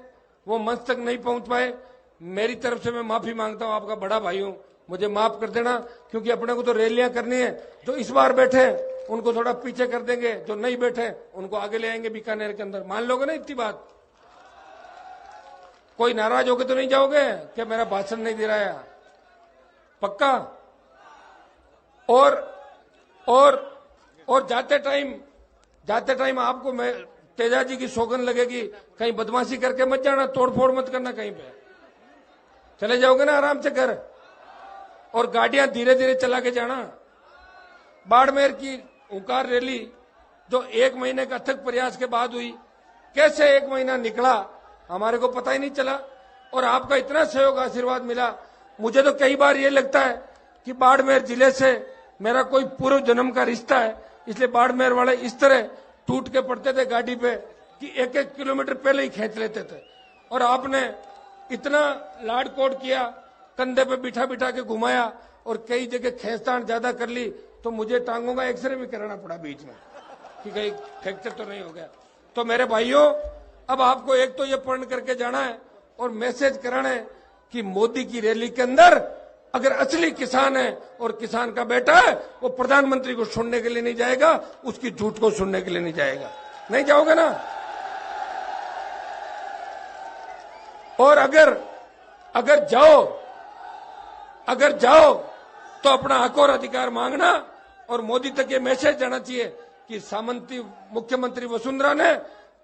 Speaker 1: वो मंच तक नहीं पहुंच पाए। मेरी तरफ से मैं माफी मांगता हूं, आपका बड़ा भाई हूं, मुझे माफ कर देना, क्योंकि अपने को तो रैलियां करनी है। जो इस बार बैठे उनको थोड़ा पीछे कर देंगे, जो नहीं बैठे उनको आगे ले आएंगे बीकानेर के अंदर। मान लोगे ना इतनी बात? कोई नाराज होके तो नहीं जाओगे कि मेरा भाषण नहीं दे रहा है? पक्का? और जाते टाइम आपको मैं तेजा जी की सौगंध लगेगी, कहीं बदमाशी करके मत जाना, तोड़फोड़ मत करना कहीं पे। चले जाओगे ना आराम से घर, और गाड़ियां धीरे धीरे चला के जाना। बाड़मेर की हुंकार रैली जो 1 महीने का अथक प्रयास के बाद हुई, कैसे 1 महीना निकला हमारे को पता ही नहीं चला, और आपका इतना सहयोग आशीर्वाद मिला। मुझे तो कई बार ये लगता है कि बाड़मेर जिले से मेरा कोई पूर्व जन्म का रिश्ता है, इसलिए बाड़मेर वाले इस तरह टूट के पड़ते थे गाड़ी पे कि 1-1 किलोमीटर पहले ही खींच लेते थे। और आपने इतना लाडकोड किया, कंधे पे बिठा बिठा के घुमाया, और कई जगह खींचतान ज्यादा कर ली, तो मुझे टांगों का एक्सरे भी कराना पड़ा बीच में कि कहीं फ्रैक्चर तो नहीं हो गया। तो मेरे भाइयों, अब आपको एक तो ये पढ़ करके जाना है और मैसेज कराना है कि मोदी की रैली के अंदर अगर असली किसान है और किसान का बेटा है, वो प्रधानमंत्री को सुनने के लिए नहीं जाएगा, उसकी झूठ को सुनने के लिए नहीं जाएगा। नहीं जाओगे ना? और अगर जाओ तो अपना हक और अधिकार मांगना। और मोदी तक ये मैसेज जाना चाहिए कि सामंती मुख्यमंत्री वसुंधरा ने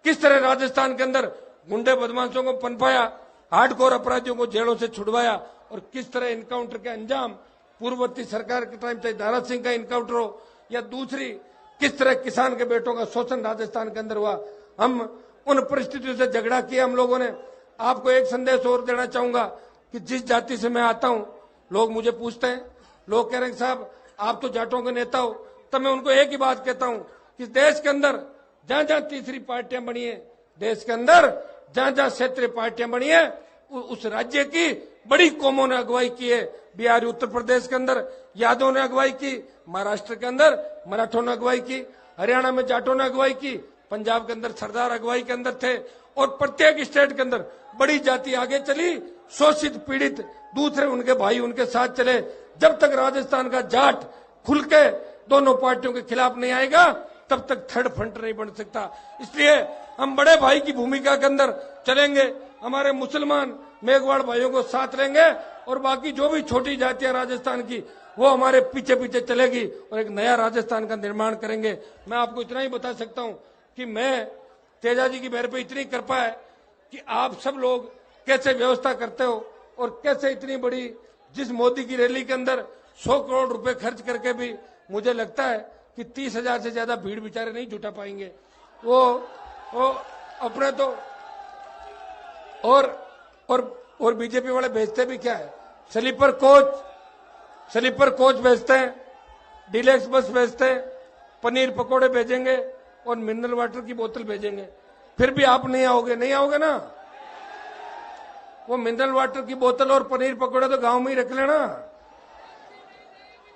Speaker 1: किस तरह राजस्थान के अंदर गुंडे बदमाशों को पनपाया, हार्डकोर अपराधियों को जेलों से छुड़वाया, और किस तरह इनकाउंटर के अंजाम पूर्ववर्ती सरकार के टाइम चाहे दारा सिंह का इनकाउंटर हो या दूसरी, किस तरह किसान के बेटों का शोषण राजस्थान के अंदर हुआ। हम उन परिस्थितियों से झगड़ा किया हम लोगों ने। आपको एक संदेश और देना चाहूंगा कि जिस जाति से मैं आता हूं, लोग मुझे पूछते हैं, लोग कह रहे हैं साहब आप तो जाटों के नेता हो, तब मैं उनको एक ही बात कहता हूं कि देश के अंदर जहां जहां तीसरी पार्टियां बनी है, देश के अंदर जहां जहां क्षेत्रीय पार्टियां बनी है, उस राज्य की बड़ी कौमों ने अगुवाई की है। बिहार उत्तर प्रदेश के अंदर यादवों ने अगुवाई की, महाराष्ट्र के अंदर मराठों ने अगुवाई की, हरियाणा में जाटों ने अगुवाई की, पंजाब के अंदर सरदार अगुवाई के अंदर थे, और प्रत्येक स्टेट के अंदर बड़ी जाति आगे चली, शोषित पीड़ित दूसरे उनके भाई उनके साथ चले। जब तक राजस्थान का जाट खुल के दोनों पार्टियों के खिलाफ नहीं आएगा, तब तक थर्ड फ्रंट नहीं बन सकता। इसलिए हम बड़े भाई की भूमिका के अंदर चलेंगे, हमारे मुसलमान मेघवाड़ भाइयों को साथ लेंगे, और बाकी जो भी छोटी जातियां राजस्थान की वो हमारे पीछे पीछे चलेगी, और एक नया राजस्थान का निर्माण करेंगे। मैं आपको इतना ही बता सकता हूं कि मैं तेजा जी की मेरे पे इतनी कृपा है कि आप सब लोग कैसे व्यवस्था करते हो, और कैसे इतनी बड़ी, जिस मोदी की रैली के अंदर 100 करोड़ रुपए खर्च करके भी मुझे लगता है कि 30,000 से ज्यादा भीड़ बेचारे नहीं जुटा पाएंगे। वो अपने तो और बीजेपी वाले भेजते भी क्या है, स्लीपर कोच भेजते हैं, डिलेक्स बस भेजते हैं, पनीर पकोड़े भेजेंगे और मिनरल वाटर की बोतल भेजेंगे। फिर भी आप नहीं आओगे ना? वो मिनरल वाटर की बोतल और पनीर पकोड़े तो गांव में ही रख लेना,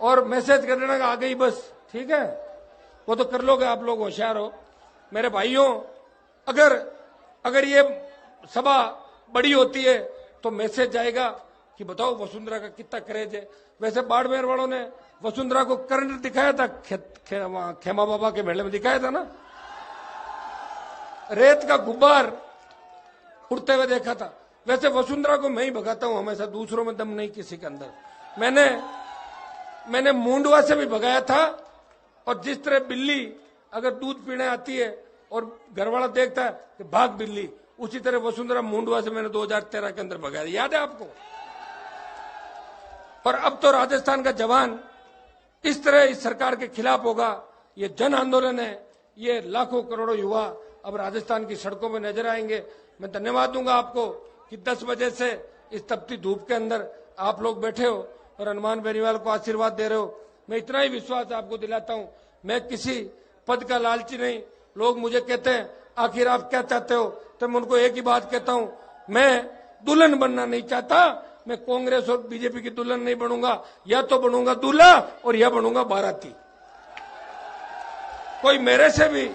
Speaker 1: और मैसेज कर देना आ गई बस, ठीक है? वो तो कर लोगे, आप लोग होशियार हो। मेरे भाइयों, अगर ये सभा बड़ी होती है तो मैसेज जाएगा कि बताओ वसुंधरा का कितना क्रेज है। वैसे बाड़मेर वालों ने वसुंधरा को करंट दिखाया था, खेमा बाबा के मेले में दिखाया था ना, रेत का गुब्बार उड़ते हुए देखा था। वैसे वसुंधरा को मैं ही भगाता हूं हमेशा, दूसरों में दम नहीं किसी के अंदर। मैंने मुंडवा से भी भगाया था, और जिस तरह बिल्ली अगर दूध पीने आती है और घरवाला देखता है कि भाग बिल्ली, उसी तरह वसुंधरा मुंडवा से मैंने 2013 के अंदर भगाया, याद है आपको। पर अब तो राजस्थान का जवान इस तरह इस सरकार के खिलाफ होगा। ये जन आंदोलन है, ये लाखों करोड़ों युवा अब राजस्थान की सड़कों में नजर आएंगे। मैं धन्यवाद दूंगा आपको कि 10 बजे से इस तपती धूप के अंदर आप लोग बैठे हो और हनुमान बेनीवाल को आशीर्वाद दे रहे हो। मैं इतना ही विश्वास आपको दिलाता हूं, मैं किसी पद का लालची नहीं। लोग मुझे कहते हैं आखिर आप क्या चाहते हो, तो मैं उनको एक ही बात कहता हूं, मैं दुल्हन बनना नहीं चाहता, मैं कांग्रेस और बीजेपी की दुल्हन नहीं बनूंगा। या तो बनूंगा दूल्हा और या बनूंगा बाराती। कोई मेरे से भी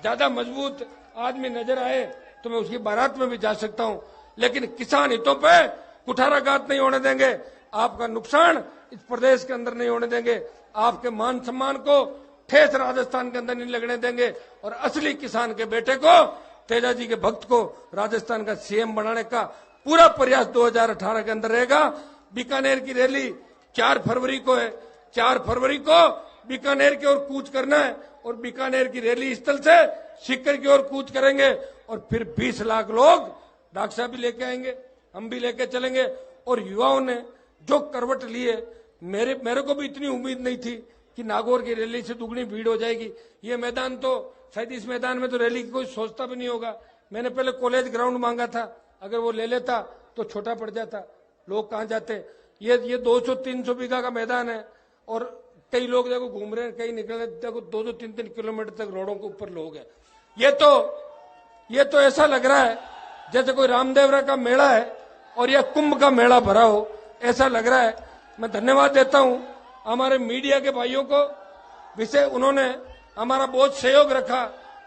Speaker 1: ज्यादा मजबूत आदमी नजर आए तो मैं उसकी बारात में भी जा सकता हूं, लेकिन किसान हितों पे कुठाराघात नहीं होने देंगे। आपका नुकसान इस प्रदेश के अंदर नहीं होने देंगे। आपके मान सम्मान को ठेस राजस्थान के अंदर नहीं लगने देंगे। और असली किसान के बेटे को, तेजा जी के भक्त को राजस्थान का सीएम बनाने का पूरा प्रयास 2018 के अंदर रहेगा। बीकानेर की रैली 4 फरवरी को है। 4 फरवरी को बीकानेर की ओर कूच करना है, और बीकानेर की रैली स्थल से सीकर की ओर कूच करेंगे, और फिर 20 लाख लोग डॉक्टर साहब भी लेके आएंगे, हम भी लेके चलेंगे। और युवाओं ने जो करवट ली है, मेरे को भी इतनी उम्मीद नहीं थी कि नागौर की रैली से दुगनी भीड़ हो जाएगी। ये मैदान तो शायद इस मैदान में तो रैली की कोई सोचता भी नहीं होगा। मैंने पहले कॉलेज ग्राउंड मांगा था, अगर वो ले लेता तो छोटा पड़ जाता, लोग कहां जाते। ये 200-300 बीघा का मैदान है, और कई लोग देखो घूम रहे हैं, कई निकल रहे, देखो 2-3 किलोमीटर तक रोडों के ऊपर लोग हैं। ये तो ऐसा लग रहा है जैसे कोई रामदेवरा का मेला है और यह कुंभ का मेला भरा हो, ऐसा लग रहा है। मैं धन्यवाद देता हूं हमारे मीडिया के भाइयों को, विषय उन्होंने हमारा बहुत सहयोग रखा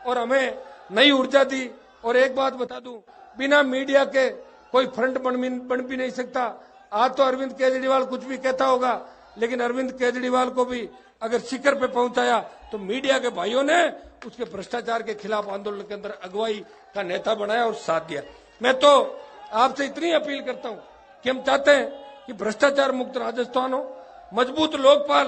Speaker 1: और हमें नई ऊर्जा दी। और एक बात बता दूं, बिना मीडिया के कोई फ्रंट बन भी नहीं सकता। आज तो अरविंद केजरीवाल कुछ भी कहता होगा, लेकिन अरविंद केजरीवाल को भी अगर शिखर पे पहुंचाया तो मीडिया के भाइयों ने उसके भ्रष्टाचार के खिलाफ आंदोलन के अंदर अगुवाई का नेता बनाया और साथ दिया। मैं तो आपसे इतनी अपील करता हूं कि हम चाहते हैं कि भ्रष्टाचार मुक्त राजस्थान हो, मजबूत लोकपाल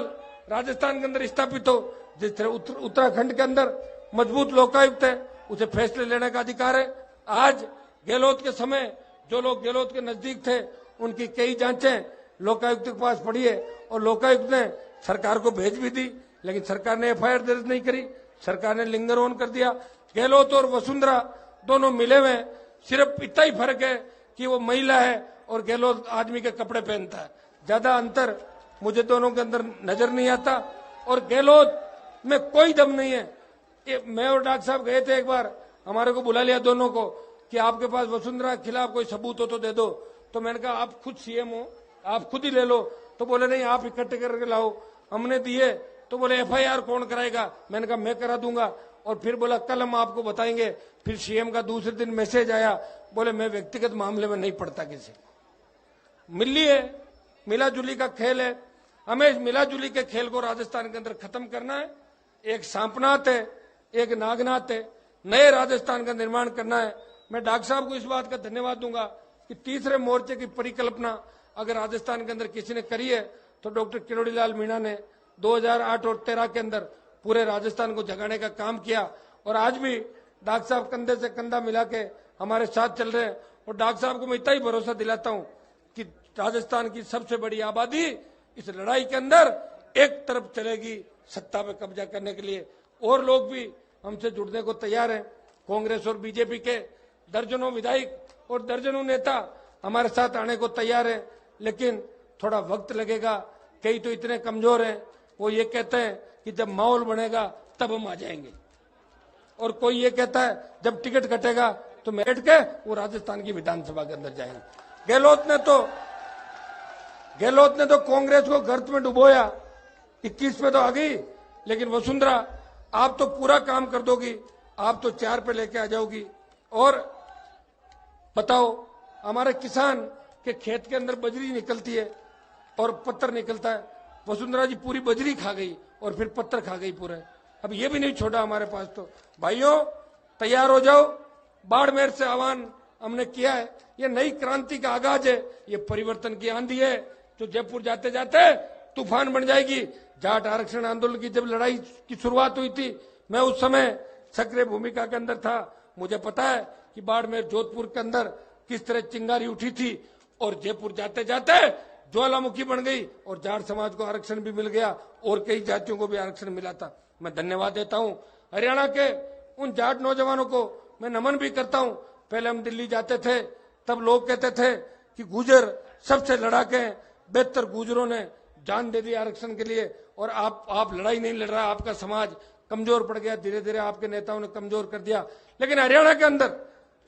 Speaker 1: राजस्थान के अंदर स्थापित हो। जिस तरह उत्तराखंड के अंदर मजबूत लोकायुक्त है, उसे फैसले लेने का अधिकार है। आज गहलोत के समय जो लोग गहलोत के नजदीक थे, उनकी कई जांचें लोकायुक्त के पास पड़ी है, और लोकायुक्त ने सरकार को भेज भी दी, लेकिन सरकार ने एफआईआर दर्ज नहीं करी, सरकार ने लिंगर ऑन कर दिया। गहलोत और वसुंधरा दोनों मिले हुए, सिर्फ इतना ही फर्क है कि वो महिला है और गहलोत आदमी के कपड़े पहनता है। ज्यादा अंतर मुझे दोनों के अंदर नजर नहीं आता, और गहलोत में कोई दम नहीं है। मैं और डॉक्टर साहब गए थे एक बार, हमारे को बुला लिया दोनों को कि आपके पास वसुंधरा के खिलाफ कोई सबूत हो तो दे दो। तो मैंने कहा आप खुद सीएम हो, आप खुद ही ले लो। तो बोले नहीं, आप इकट्ठे करके लाओ। हमने दिए तो बोले एफआईआर कौन कराएगा? मैंने कहा मैं करा दूंगा। और फिर बोला कल हम आपको बताएंगे। फिर सीएम का दूसरे दिन मैसेज आया, बोले मैं व्यक्तिगत मामले में नहीं पड़ता किसी को। मिली है, मिलाजुली का खेल है, हमें इस मिलाजुली के खेल को राजस्थान के अंदर खत्म करना है। एक सांपनाथ है, एक नागनाथ है, नए राजस्थान का निर्माण करना है। मैं डॉक्टर साहब को इस बात का धन्यवाद दूंगा कि तीसरे मोर्चे की परिकल्पना अगर राजस्थान के अंदर किसी ने करी है तो डॉक्टर किरोड़ी लाल मीणा ने 2008 और 13 के अंदर पूरे राजस्थान को जगाने का काम किया। और आज भी डॉक्टर साहब कंधे से कंधा मिला के हमारे साथ चल रहे हैं। और डॉक्टर साहब को मैं इतना ही भरोसा दिलाता हूं कि राजस्थान की सबसे बड़ी आबादी इस लड़ाई के अंदर एक तरफ चलेगी, सत्ता पे कब्जा करने के लिए। और लोग भी हमसे जुड़ने को तैयार हैं। कांग्रेस और बीजेपी के दर्जनों विधायक और दर्जनों नेता हमारे साथ आने को तैयार हैं, लेकिन थोड़ा वक्त लगेगा। कई तो इतने कमजोर हैं, वो ये कहते हैं कि जब माहौल बनेगा तब हम आ जाएंगे, और कोई ये कहता है जब टिकट कटेगा तो बैठ के वो राजस्थान की विधानसभा के अंदर जाएंगे। गहलोत ने तो कांग्रेस को गर्त में डुबोया, 21 पे तो आ गई, लेकिन वसुंधरा आप तो पूरा काम कर दोगी, आप तो 4 पे लेके आ जाओगी। और बताओ हमारे किसान कि खेत के अंदर बजरी निकलती है और पत्थर निकलता है। वसुंधरा जी पूरी बजरी खा गई और फिर पत्थर खा गई पूरे। अब ये भी नहीं छोड़ा हमारे पास। तो भाइयों तैयार हो जाओ, बाड़मेर से आह्वान हमने किया है। ये नई क्रांति का आगाज है, ये परिवर्तन की आंधी है जो जयपुर जाते जाते तूफान बन जाएगी। जाट आरक्षण आंदोलन की जब लड़ाई की शुरुआत हुई थी, मैं उस समय सक्रिय भूमिका के अंदर था। मुझे पता है कि बाड़मेर जोधपुर के अंदर किस तरह चिंगारी उठी थी और जयपुर जाते जाते ज्वालामुखी बन गई और जाट समाज को आरक्षण भी मिल गया और कई जातियों को भी आरक्षण मिला था। मैं धन्यवाद देता हूं हरियाणा के उन जाट नौजवानों को, मैं नमन भी करता हूं। पहले हम दिल्ली जाते थे तब लोग कहते थे कि गुजर सबसे लड़ाके हैं, बेहतर गुजरों ने जान दे दी आरक्षण के लिए और आप लड़ाई नहीं लड़ रहा, आपका समाज कमजोर पड़ गया। धीरे धीरे आपके नेताओं ने कमजोर कर दिया। लेकिन हरियाणा के अंदर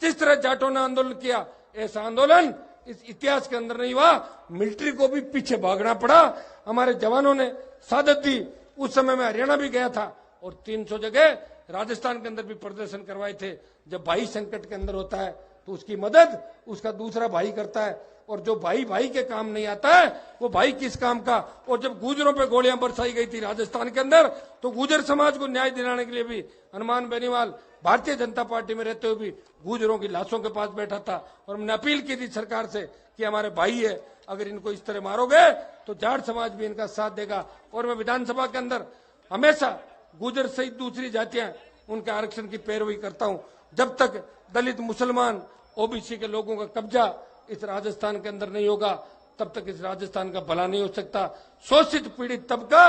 Speaker 1: जिस तरह जाटों ने आंदोलन किया, ऐसा आंदोलन इस इतिहास के अंदर नहीं हुआ। मिलिट्री को भी पीछे भागना पड़ा, हमारे जवानों ने शहादत दी। उस समय में हरियाणा भी गया था और 300 जगह राजस्थान के अंदर भी प्रदर्शन करवाए थे। जब भाई संकट के अंदर होता है तो उसकी मदद उसका दूसरा भाई करता है, और जो भाई भाई के काम नहीं आता है वो भाई किस काम का। और जब गुजरों पे गोलियां बरसाई गई थी राजस्थान के अंदर, तो गुजर समाज को न्याय दिलाने के लिए भी हनुमान बेनीवाल भारतीय जनता पार्टी में रहते हुए भी गुजरों की लाशों के पास बैठा था। और हमने अपील की थी सरकार से कि हमारे भाई है, अगर इनको इस तरह मारोगे तो जाट समाज भी इनका साथ देगा। और मैं विधानसभा के अंदर हमेशा गुजर सहित दूसरी जातियां उनके आरक्षण की पैरवी करता हूं। जब तक दलित, मुसलमान, ओबीसी के लोगों का कब्जा इस राजस्थान के अंदर नहीं होगा, तब तक इस राजस्थान का भला नहीं हो सकता। शोषित पीड़ित तबका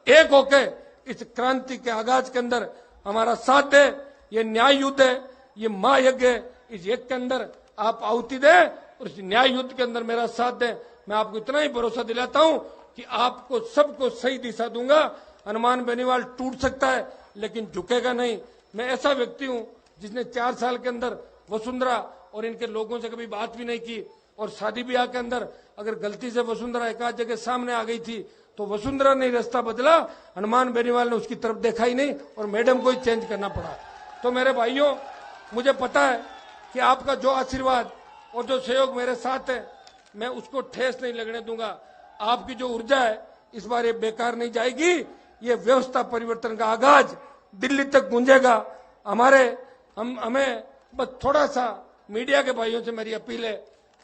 Speaker 1: एक होके इस क्रांति के आगाज के अंदर हमारा साथ दे। ये न्याय युद्ध है, ये महायज्ञ है। इस यज्ञ के अंदर आप आहुति दे और इस न्याय युद्ध के अंदर मेरा साथ दे। मैं आपको इतना ही भरोसा दिलाता हूं कि आपको सबको सही दिशा दूंगा। हनुमान बेनीवाल टूट सकता है लेकिन झुकेगा नहीं। मैं ऐसा व्यक्ति हूं जिसने 4 साल के अंदर वसुंधरा और इनके लोगों से कभी बात भी नहीं की। और शादी ब्याह के अंदर अगर गलती से वसुंधरा एक आध जगह सामने आ गई थी तो वसुंधरा ने रास्ता बदला, हनुमान बेनीवाल ने उसकी तरफ देखा ही नहीं और मैडम को ही चेंज करना पड़ा। तो मेरे भाइयों, मुझे पता है कि आपका जो आशीर्वाद और जो सहयोग मेरे साथ है, मैं उसको ठेस नहीं लगने दूंगा। आपकी जो ऊर्जा है इस बार ये बेकार नहीं जाएगी। ये व्यवस्था परिवर्तन का आगाज दिल्ली तक गूंजेगा। हमें बस थोड़ा सा मीडिया के भाइयों से मेरी अपील है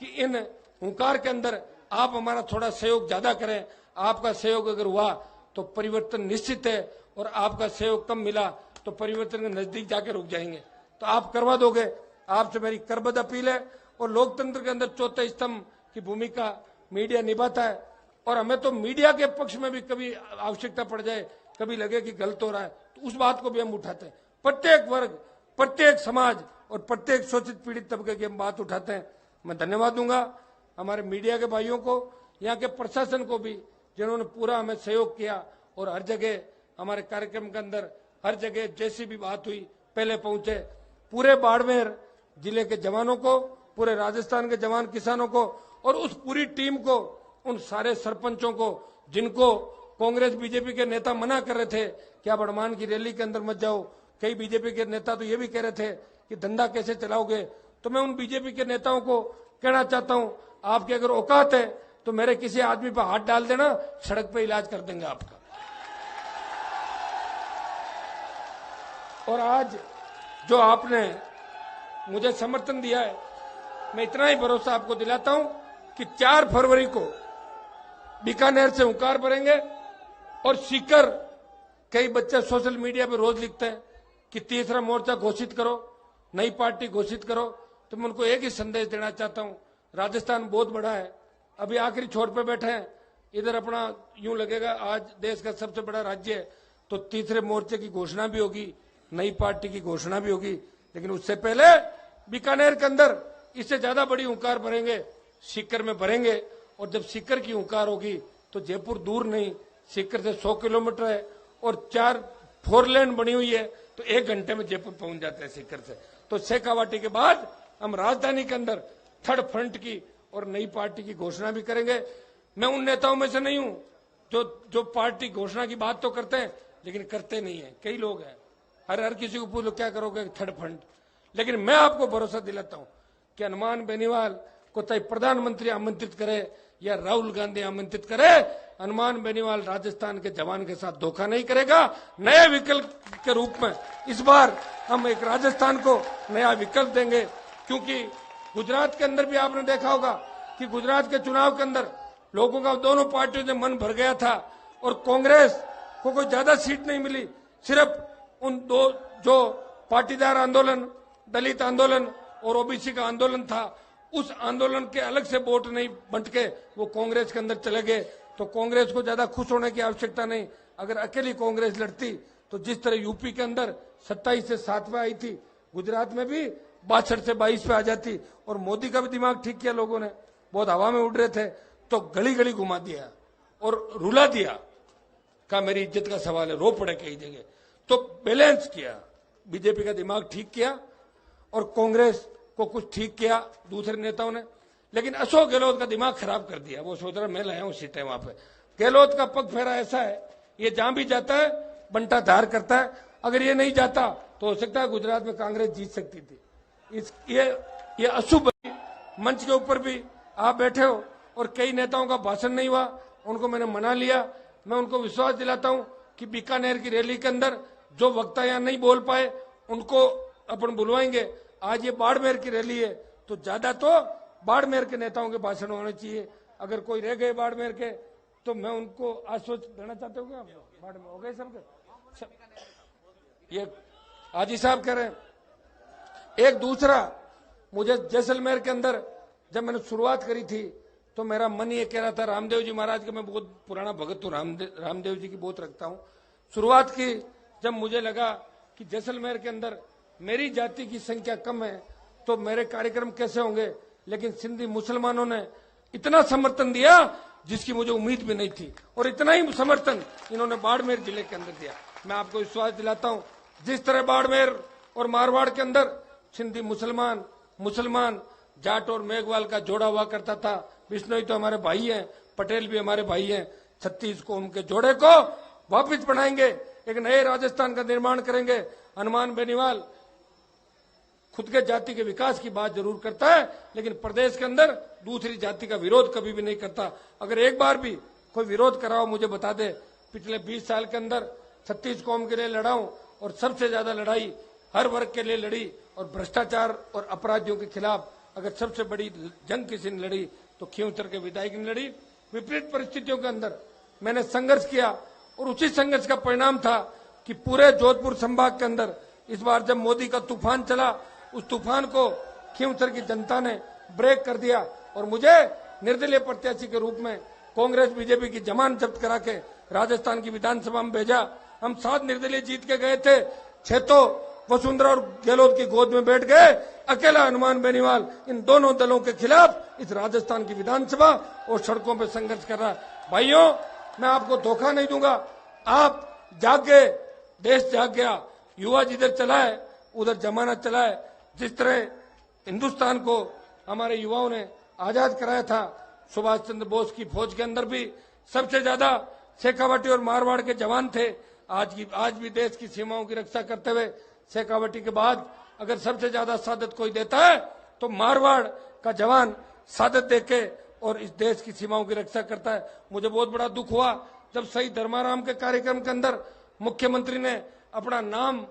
Speaker 1: कि इन हुंकार के अंदर आप हमारा थोड़ा सहयोग ज्यादा करें। आपका सहयोग अगर हुआ तो परिवर्तन निश्चित है, और आपका सहयोग कम मिला तो परिवर्तन के नजदीक जाकर रुक जाएंगे। तो आप करवा दोगे, आपसे मेरी करबद्ध अपील है। और लोकतंत्र के अंदर चौथे स्तंभ की भूमिका मीडिया निभाता है, और हमें तो मीडिया के पक्ष में भी कभी आवश्यकता पड़ जाए, कभी लगे कि गलत हो रहा है, तो उस बात को भी हम उठाते हैं। प्रत्येक वर्ग, प्रत्येक समाज और प्रत्येक शोषित पीड़ित तबके की हम बात उठाते हैं। मैं धन्यवाद दूंगा हमारे मीडिया के भाइयों को, यहाँ के प्रशासन को भी, जिन्होंने पूरा हमें सहयोग किया। और हर जगह हमारे कार्यक्रम के अंदर हर जगह जैसी भी बात हुई पहले पहुंचे। पूरे बाड़मेर जिले के जवानों को, पूरे राजस्थान के जवान किसानों को और उस पूरी टीम को, उन सारे सरपंचों को जिनको कांग्रेस बीजेपी के नेता मना कर रहे थे कि आप हनुमान की रैली के अंदर मत जाओ। कई बीजेपी के नेता तो ये भी कह रहे थे कि धंधा कैसे चलाओगे। तो मैं उन बीजेपी के नेताओं को कहना चाहता हूं, आपके अगर औकात है तो मेरे किसी आदमी पर हाथ डाल देना, सड़क पे इलाज कर देंगे आपका। और आज जो आपने मुझे समर्थन दिया है, मैं इतना ही भरोसा आपको दिलाता हूं कि 4 फरवरी को बीकानेर से हुंकार भरेंगे। और सीकर, कई बच्चे सोशल मीडिया पे रोज लिखते हैं कि तीसरा मोर्चा घोषित करो, नई पार्टी घोषित करो। तो मैं उनको एक ही संदेश देना चाहता हूं, राजस्थान बहुत बड़ा है, अभी आखिरी छोर पे बैठे हैं। इधर अपना यूं लगेगा आज देश का सबसे बड़ा राज्य है, तो तीसरे मोर्चे की घोषणा भी होगी, नई पार्टी की घोषणा भी होगी। लेकिन उससे पहले बीकानेर के अंदर इससे ज्यादा बड़ी हुंकार भरेंगे, सीकर में भरेंगे। और जब सीकर की हुंकार होगी तो जयपुर दूर नहीं, सीकर से 100 किलोमीटर है और 4 लेन बनी हुई है, तो 1 घंटे में जयपुर पहुंच जाते हैं सीकर से। तो शेखावाटी के बाद हम राजधानी के अंदर थर्ड फ्रंट की और नई पार्टी की घोषणा भी करेंगे। मैं उन नेताओं में से नहीं हूं जो पार्टी घोषणा की बात तो करते हैं लेकिन करते नहीं है। कई लोग हैं, हर किसी को पूछ लो क्या करोगे, थर्ड फ्रंट। लेकिन मैं आपको भरोसा दिलाता हूं कि हनुमान बेनीवाल को चाहे प्रधानमंत्री आमंत्रित करे या राहुल गांधी आमंत्रित करे, हनुमान बेनीवाल राजस्थान के जवान के साथ धोखा नहीं करेगा। नए विकल्प के रूप में इस बार हम एक राजस्थान को नया विकल्प देंगे, क्योंकि गुजरात के अंदर भी आपने देखा होगा कि गुजरात के चुनाव के अंदर लोगों का दोनों पार्टियों से मन भर गया था और कांग्रेस को कोई ज्यादा सीट नहीं मिली। सिर्फ उन दो जो पाटीदार आंदोलन, दलित आंदोलन और ओबीसी का आंदोलन था, उस आंदोलन के अलग से वोट नहीं बंट के वो कांग्रेस के अंदर चले गए। तो कांग्रेस को ज्यादा खुश होने की आवश्यकता नहीं। अगर अकेली कांग्रेस लड़ती तो जिस तरह यूपी के अंदर 27 से 7 पे आई थी, गुजरात में भी 62 से 22 पे आ जाती। और मोदी का भी दिमाग ठीक किया लोगों ने, बहुत हवा में उड़ रहे थे तो गली गली घुमा दिया और रुला दिया। का मेरी इज्जत का सवाल है, रो पड़े कई जगह। तो बैलेंस किया, बीजेपी का दिमाग ठीक किया और कांग्रेस को कुछ ठीक किया दूसरे नेताओं ने। लेकिन अशोक गहलोत का दिमाग खराब कर दिया। वो सोच रहा मैं लाया हूं सीटें वहां पे। गहलोत का पग फेरा ऐसा है, ये जहां भी जाता है बंटा धार करता है। अगर ये नहीं जाता तो हो सकता है गुजरात में कांग्रेस जीत सकती थी। ये अशुभ मंच के ऊपर भी आप बैठे हो और कई नेताओं का भाषण नहीं हुआ, उनको मैंने मना लिया। मैं उनको विश्वास दिलाता हूं कि बीकानेर की रैली के अंदर जो वक्ता यहां नहीं बोल पाए उनको अपन बुलवाएंगे। आज ये बाड़मेर की रैली है तो ज्यादा तो बाड़मेर के नेताओं के भाषण होने चाहिए। अगर कोई रह गए बाड़मेर के तो मैं उनको आश्वस्त देना चाहते हो क्या? बाड़मेर हो गए सबके, ये हाजी साहब कह रहे हैं। एक दूसरा, मुझे जैसलमेर के अंदर जब मैंने शुरुआत करी थी तो मेरा मन ये कह रहा था, रामदेव जी महाराज का मैं बहुत पुराना भगत हूं, रामदेव जी की बहुत रखता हूं। शुरुआत की जब मुझे लगा कि जैसलमेर के अंदर मेरी जाति की संख्या कम है तो मेरे कार्यक्रम कैसे होंगे, लेकिन सिंधी मुसलमानों ने इतना समर्थन दिया जिसकी मुझे उम्मीद भी नहीं थी और इतना ही समर्थन इन्होंने बाड़मेर जिले के अंदर दिया। मैं आपको विश्वास दिलाता हूं, जिस तरह बाड़मेर और मारवाड़ के अंदर सिंधी मुसलमान जाट और मेघवाल का जोड़ा हुआ करता था। बिश्नोई तो हमारे भाई हैं, पटेल भी हमारे भाई हैं। 36 को उनके जोड़े को वापिस बनाएंगे, एक नए राजस्थान का निर्माण करेंगे। हनुमान बेनीवाल खुद के जाति के विकास की बात जरूर करता है, लेकिन प्रदेश के अंदर दूसरी जाति का विरोध कभी भी नहीं करता। अगर एक बार भी कोई विरोध कराओ मुझे बता दे। पिछले 20 साल के अंदर 36 कौम के लिए लड़ा हूं और सबसे ज्यादा लड़ाई हर वर्ग के लिए लड़ी और भ्रष्टाचार और अपराधियों के खिलाफ अगर सबसे बड़ी जंग किसी ने लड़ी तो खींवसर के विधायक ने लड़ी। विपरीत परिस्थितियों के अंदर मैंने संघर्ष किया और उसी संघर्ष का परिणाम था कि पूरे जोधपुर संभाग के अंदर इस बार जब मोदी का तूफान चला, उस तूफान को खींवसर की जनता ने ब्रेक कर दिया और मुझे निर्दलीय प्रत्याशी के रूप में कांग्रेस बीजेपी की जमानत जब्त करा के राजस्थान की विधानसभा में भेजा। हम 7 निर्दलीय जीत के गए थे, 6 तो वसुंधरा और गहलोत की गोद में बैठ गए। अकेला हनुमान बेनीवाल इन दोनों दलों के खिलाफ इस राजस्थान की विधानसभा और सड़कों पर संघर्ष कर रहा है। भाइयों, मैं आपको धोखा नहीं दूंगा। आप जाग गए, देश जाग गया, युवा जिधर चला है उधर जमाना चला है। जिस तरह हिंदुस्तान को हमारे युवाओं ने आजाद कराया था, सुभाष चंद्र बोस की फौज के अंदर भी सबसे ज्यादा शेखावटी और मारवाड़ के जवान थे। आज भी देश की सीमाओं की रक्षा करते हुए शेखावटी के बाद अगर सबसे ज्यादा शहादत कोई देता है तो मारवाड़ का जवान शहादत देके और इस देश की सीमाओं की रक्षा करता है। मुझे बहुत बड़ा दुख हुआ जब शहीद धर्माराम के कार्यक्रम के अंदर मुख्यमंत्री ने अपना नाम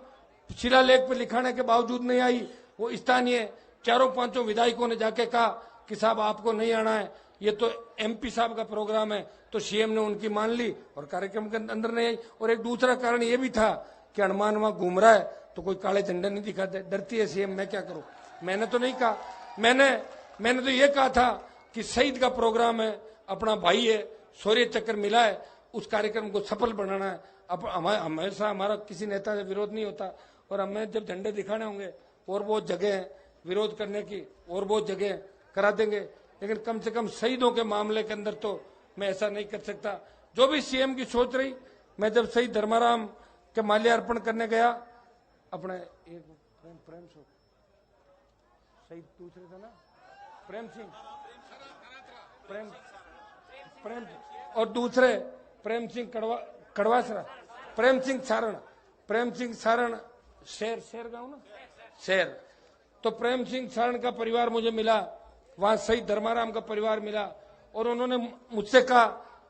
Speaker 1: शिलालेख पे लिखाने के बावजूद नहीं आई। वो स्थानीय 4-5 विधायकों ने जाके कहा कि साहब आपको नहीं आना है, ये तो एमपी साहब का प्रोग्राम है। तो सीएम ने उनकी मान ली और कार्यक्रम के अंदर नहीं आई। और एक दूसरा कारण ये भी था कि हनुमान वहां घूम रहा है तो कोई काले झंडे नहीं दिखाते, डरती है सीएम, मैं क्या करूं। मैंने तो नहीं कहा, मैंने तो ये कहा था कि शहीद का प्रोग्राम है, अपना भाई है, शौर्य चक्र मिला है, उस कार्यक्रम को सफल बनाना है। अब हमेशा हमारा किसी नेता से विरोध नहीं होता और हमें जब झंडे दिखाने होंगे और बहुत जगह है विरोध करने की, और बहुत जगह करा देंगे, लेकिन कम से कम शहीदों के मामले के अंदर तो मैं ऐसा नहीं कर सकता। जो भी सीएम की सोच रही, मैं जब शहीद धर्माराम के माल्यार्पण करने गया, अपने एक प्रेम शहीद दूसरे था ना, प्रेम सिंह और दूसरे प्रेम सिंह कड़वासरा, प्रेम सिंह सारण शेर गांव ना शेर। तो प्रेम सिंह सारण का परिवार मुझे मिला, वहां शहीद धर्माराम का परिवार मिला और उन्होंने मुझसे कहा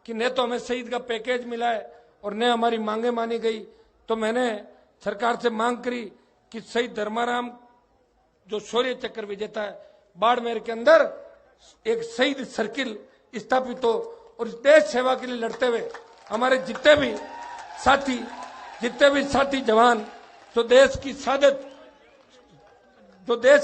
Speaker 1: कि न तो हमें शहीद का पैकेज मिला है और न हमारी मांगे मानी गई। तो मैंने सरकार से मांग करी कि शहीद धर्माराम जो शौर्य चक्र विजेता है, बाड़मेर के अंदर एक शहीद सर्किल स्थापित हो और इस देश सेवा के लिए लड़ते हुए हमारे जितने भी साथी जवान जो देश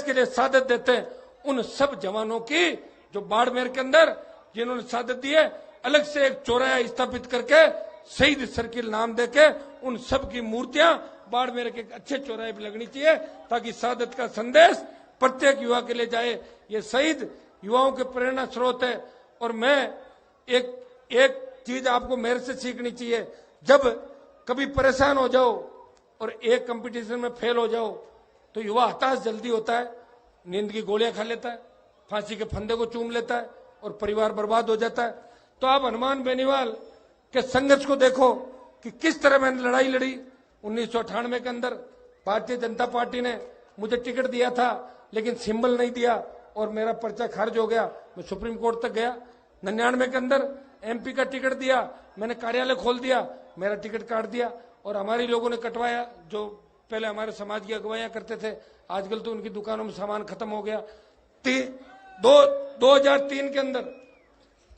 Speaker 1: के लिए शहादत देते हैं, उन सब जवानों की जो बाड़मेर के अंदर जिन्होंने शहादत दी है, अलग से एक चौराहा स्थापित करके शहीद सर्किल नाम देके उन सब की मूर्तियां बाड़मेर के अच्छे चौराहे पर लगनी चाहिए ताकि शहादत का संदेश प्रत्येक युवा के लिए जाए। ये शहीद युवाओं के प्रेरणा स्रोत है। और मैं एक चीज आपको मेरे से सीखनी चाहिए, जब कभी परेशान हो जाओ और एक कंपटीशन में फेल हो जाओ तो युवा हताश जल्दी होता है, नींद की गोलियां खा लेता है, फांसी के फंदे को चूम लेता है और परिवार बर्बाद हो जाता है। तो आप हनुमान बेनीवाल के संघर्ष को देखो कि किस तरह मैंने लड़ाई लड़ी। 1998 के अंदर भारतीय जनता पार्टी ने मुझे टिकट दिया था लेकिन सिंबल नहीं दिया और मेरा पर्चा खारिज हो गया। मैं सुप्रीम कोर्ट तक गया। 99 के अंदर एमपी का टिकट दिया, मैंने कार्यालय खोल दिया, मेरा टिकट काट दिया और हमारे लोगों ने कटवाया। जो पहले हमारे समाज की अगुवाइयां करते थे, आजकल तो उनकी दुकानों में सामान खत्म हो गया। 2003 के अंदर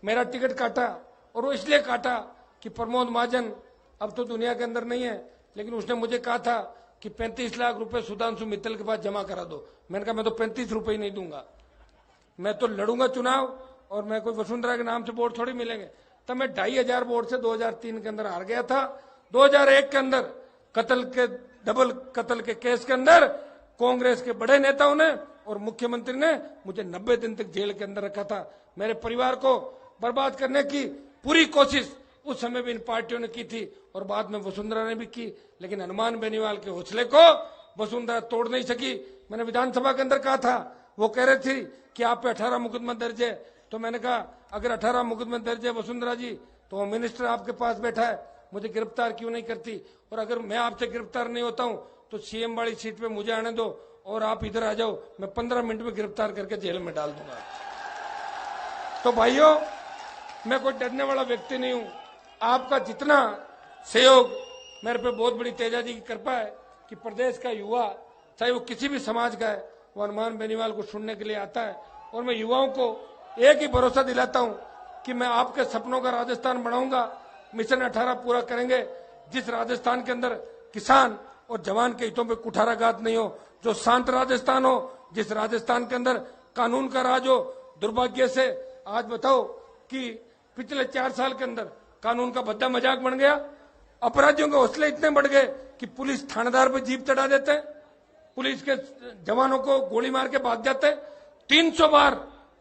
Speaker 1: मेरा टिकट काटा और वो इसलिए काटा कि प्रमोद महाजन अब तो दुनिया के अंदर नहीं है, लेकिन उसने मुझे कहा था कि 35 लाख रुपए सुधांशु मित्तल के पास जमा करा दो। मैंने कहा मैं तो 35 रुपए ही नहीं दूंगा, मैं तो लड़ूंगा चुनाव और मैं कोई वसुंधरा के नाम से वोट थोड़ी मिलेंगे। तब मैं 2500 वोट से 2003 के अंदर हार गया था। 2001 के अंदर डबल कत्ल के केस के अंदर कांग्रेस के बड़े नेताओं ने और मुख्यमंत्री ने मुझे 90 दिन तक जेल के अंदर रखा था। मेरे परिवार को बर्बाद करने की पूरी कोशिश उस समय भी इन पार्टियों ने की थी और बाद में वसुंधरा ने भी की, लेकिन हनुमान बेनीवाल के हौसले को वसुंधरा तोड़ नहीं सकी। मैंने विधानसभा के अंदर कहा था, वो कह रहे थे कि आप पे 18 मुकदमा दर्ज है, तो मैंने कहा अगर 18 मुकदमा दर्ज है वसुंधरा जी, तो वो मिनिस्टर आपके पास बैठा है, मुझे गिरफ्तार क्यों नहीं करती? और अगर मैं आपसे गिरफ्तार नहीं होता हूं तो सीएम वाली सीट पे मुझे आने दो और आप इधर आ जाओ, मैं 15 मिनट में गिरफ्तार करके जेल में डाल दूंगा। तो भाइयों, मैं कोई डरने वाला व्यक्ति नहीं हूं। आपका जितना सहयोग मेरे पे बहुत बड़ी तेजा जी की कृपा है कि प्रदेश का युवा चाहे वो किसी भी समाज का है, वो हनुमान बेनीवाल को सुनने के लिए आता है। और मैं युवाओं को एक ही भरोसा दिलाता हूं कि मैं आपके सपनों का राजस्थान बनाऊंगा। मिशन 18 पूरा करेंगे, जिस राजस्थान के अंदर किसान और जवान के हितों पे कुठाराघात नहीं हो, जो शांत राजस्थान हो, जिस राजस्थान के अंदर कानून का राज हो। दुर्भाग्य से आज बताओ कि पिछले 4 साल के अंदर कानून का भद्दा मजाक बन गया। अपराधियों के हौसले इतने बढ़ गए कि पुलिस थानेदार पे जीप चढ़ा देते हैं, पुलिस के जवानों को गोली मार के भाग जाते हैं। 300 बार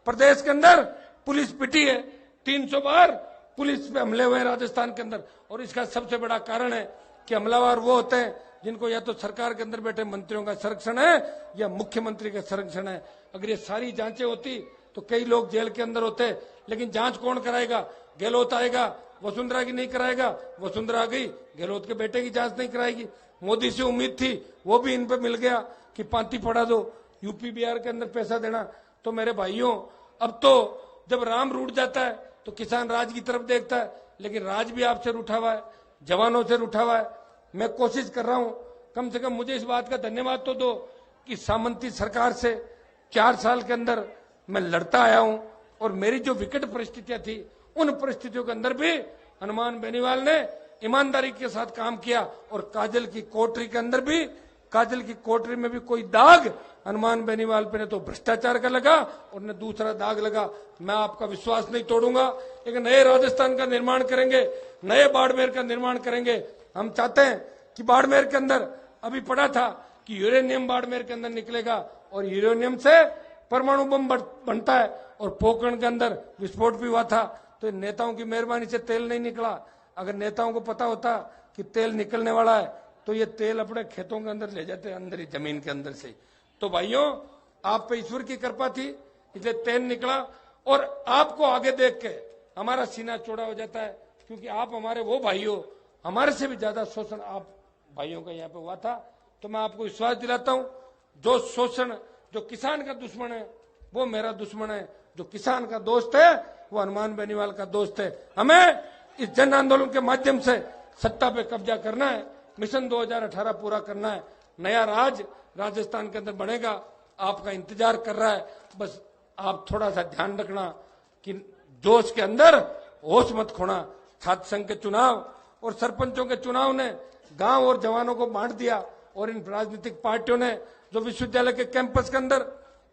Speaker 1: प्रदेश के अंदर पुलिस पिटी है, 300 बार पुलिस पे हमले हुए राजस्थान के अंदर। और इसका सबसे बड़ा कारण है कि हमलावर वो होते हैं जिनको या तो सरकार के अंदर बैठे मंत्रियों का संरक्षण है या मुख्यमंत्री का संरक्षण है। अगर ये सारी जांचें होती तो कई लोग जेल के अंदर होते, लेकिन जांच कौन कराएगा? गहलोत आएगा, वसुंधरा की नहीं कराएगा। वसुंधरा आ गई, गहलोत के बेटे की जांच नहीं कराएगी। मोदी से उम्मीद थी, वो भी इन पे मिल गया कि पांति पढ़ा दो, यूपी बिहार के अंदर पैसा देना। तो मेरे भाइयों, अब तो जब राम रूठ जाता है तो किसान राज की तरफ देखता है, लेकिन राज भी आपसे रूठा हुआ है, जवानों से रूठा हुआ है। मैं कोशिश कर रहा हूं, कम से कम मुझे इस बात का धन्यवाद तो दो कि सामंती सरकार से 4 साल के अंदर मैं लड़ता आया हूं और मेरी जो विकट परिस्थितियां थी, उन परिस्थितियों के अंदर भी हनुमान बेनीवाल ने ईमानदारी के साथ काम किया। और काजल की कोठरी के अंदर भी, काजल की कोठरी में भी कोई दाग हनुमान बेनीवाल पे ने तो भ्रष्टाचार का लगा और ने दूसरा दाग लगा। मैं आपका विश्वास नहीं तोड़ूंगा। एक नए राजस्थान का निर्माण करेंगे, नए बाड़मेर का निर्माण करेंगे। हम चाहते हैं कि बाड़मेर के अंदर अभी पढ़ा था कि यूरेनियम बाड़मेर के अंदर निकलेगा और यूरेनियम से परमाणु बम बनता है और पोखरण के अंदर विस्फोट भी हुआ था। तो नेताओं की मेहरबानी से तेल नहीं निकला। अगर नेताओं को पता होता कि तेल निकलने वाला है तो ये तेल अपने खेतों के अंदर ले जाते, अंदर ही जमीन के अंदर से। तो भाइयों, आप पे ईश्वर की कृपा थी इसलिए तेल निकला। और आपको आगे देख के हमारा सीना चौड़ा हो जाता है, क्योंकि आप हमारे वो भाई हो, हमारे से भी ज्यादा शोषण आप भाइयों का यहाँ पे हुआ था। तो मैं आपको विश्वास दिलाता हूं, जो शोषण, जो किसान का दुश्मन है वो मेरा दुश्मन है। जो किसान का दोस्त है वो हनुमान बेनीवाल का दोस्त है। हमें इस जन आंदोलन के माध्यम से सत्ता पे कब्जा करना है, मिशन 2018 पूरा करना है। नया राज राजस्थान के अंदर बनेगा, आपका इंतजार कर रहा है। बस आप थोड़ा सा ध्यान रखना कि जोश के अंदर होश मत खोना। छात्र संघ के चुनाव और सरपंचों के चुनाव ने गांव और जवानों को बांट दिया, और इन राजनीतिक पार्टियों ने जो विश्वविद्यालय के कैंपस के अंदर,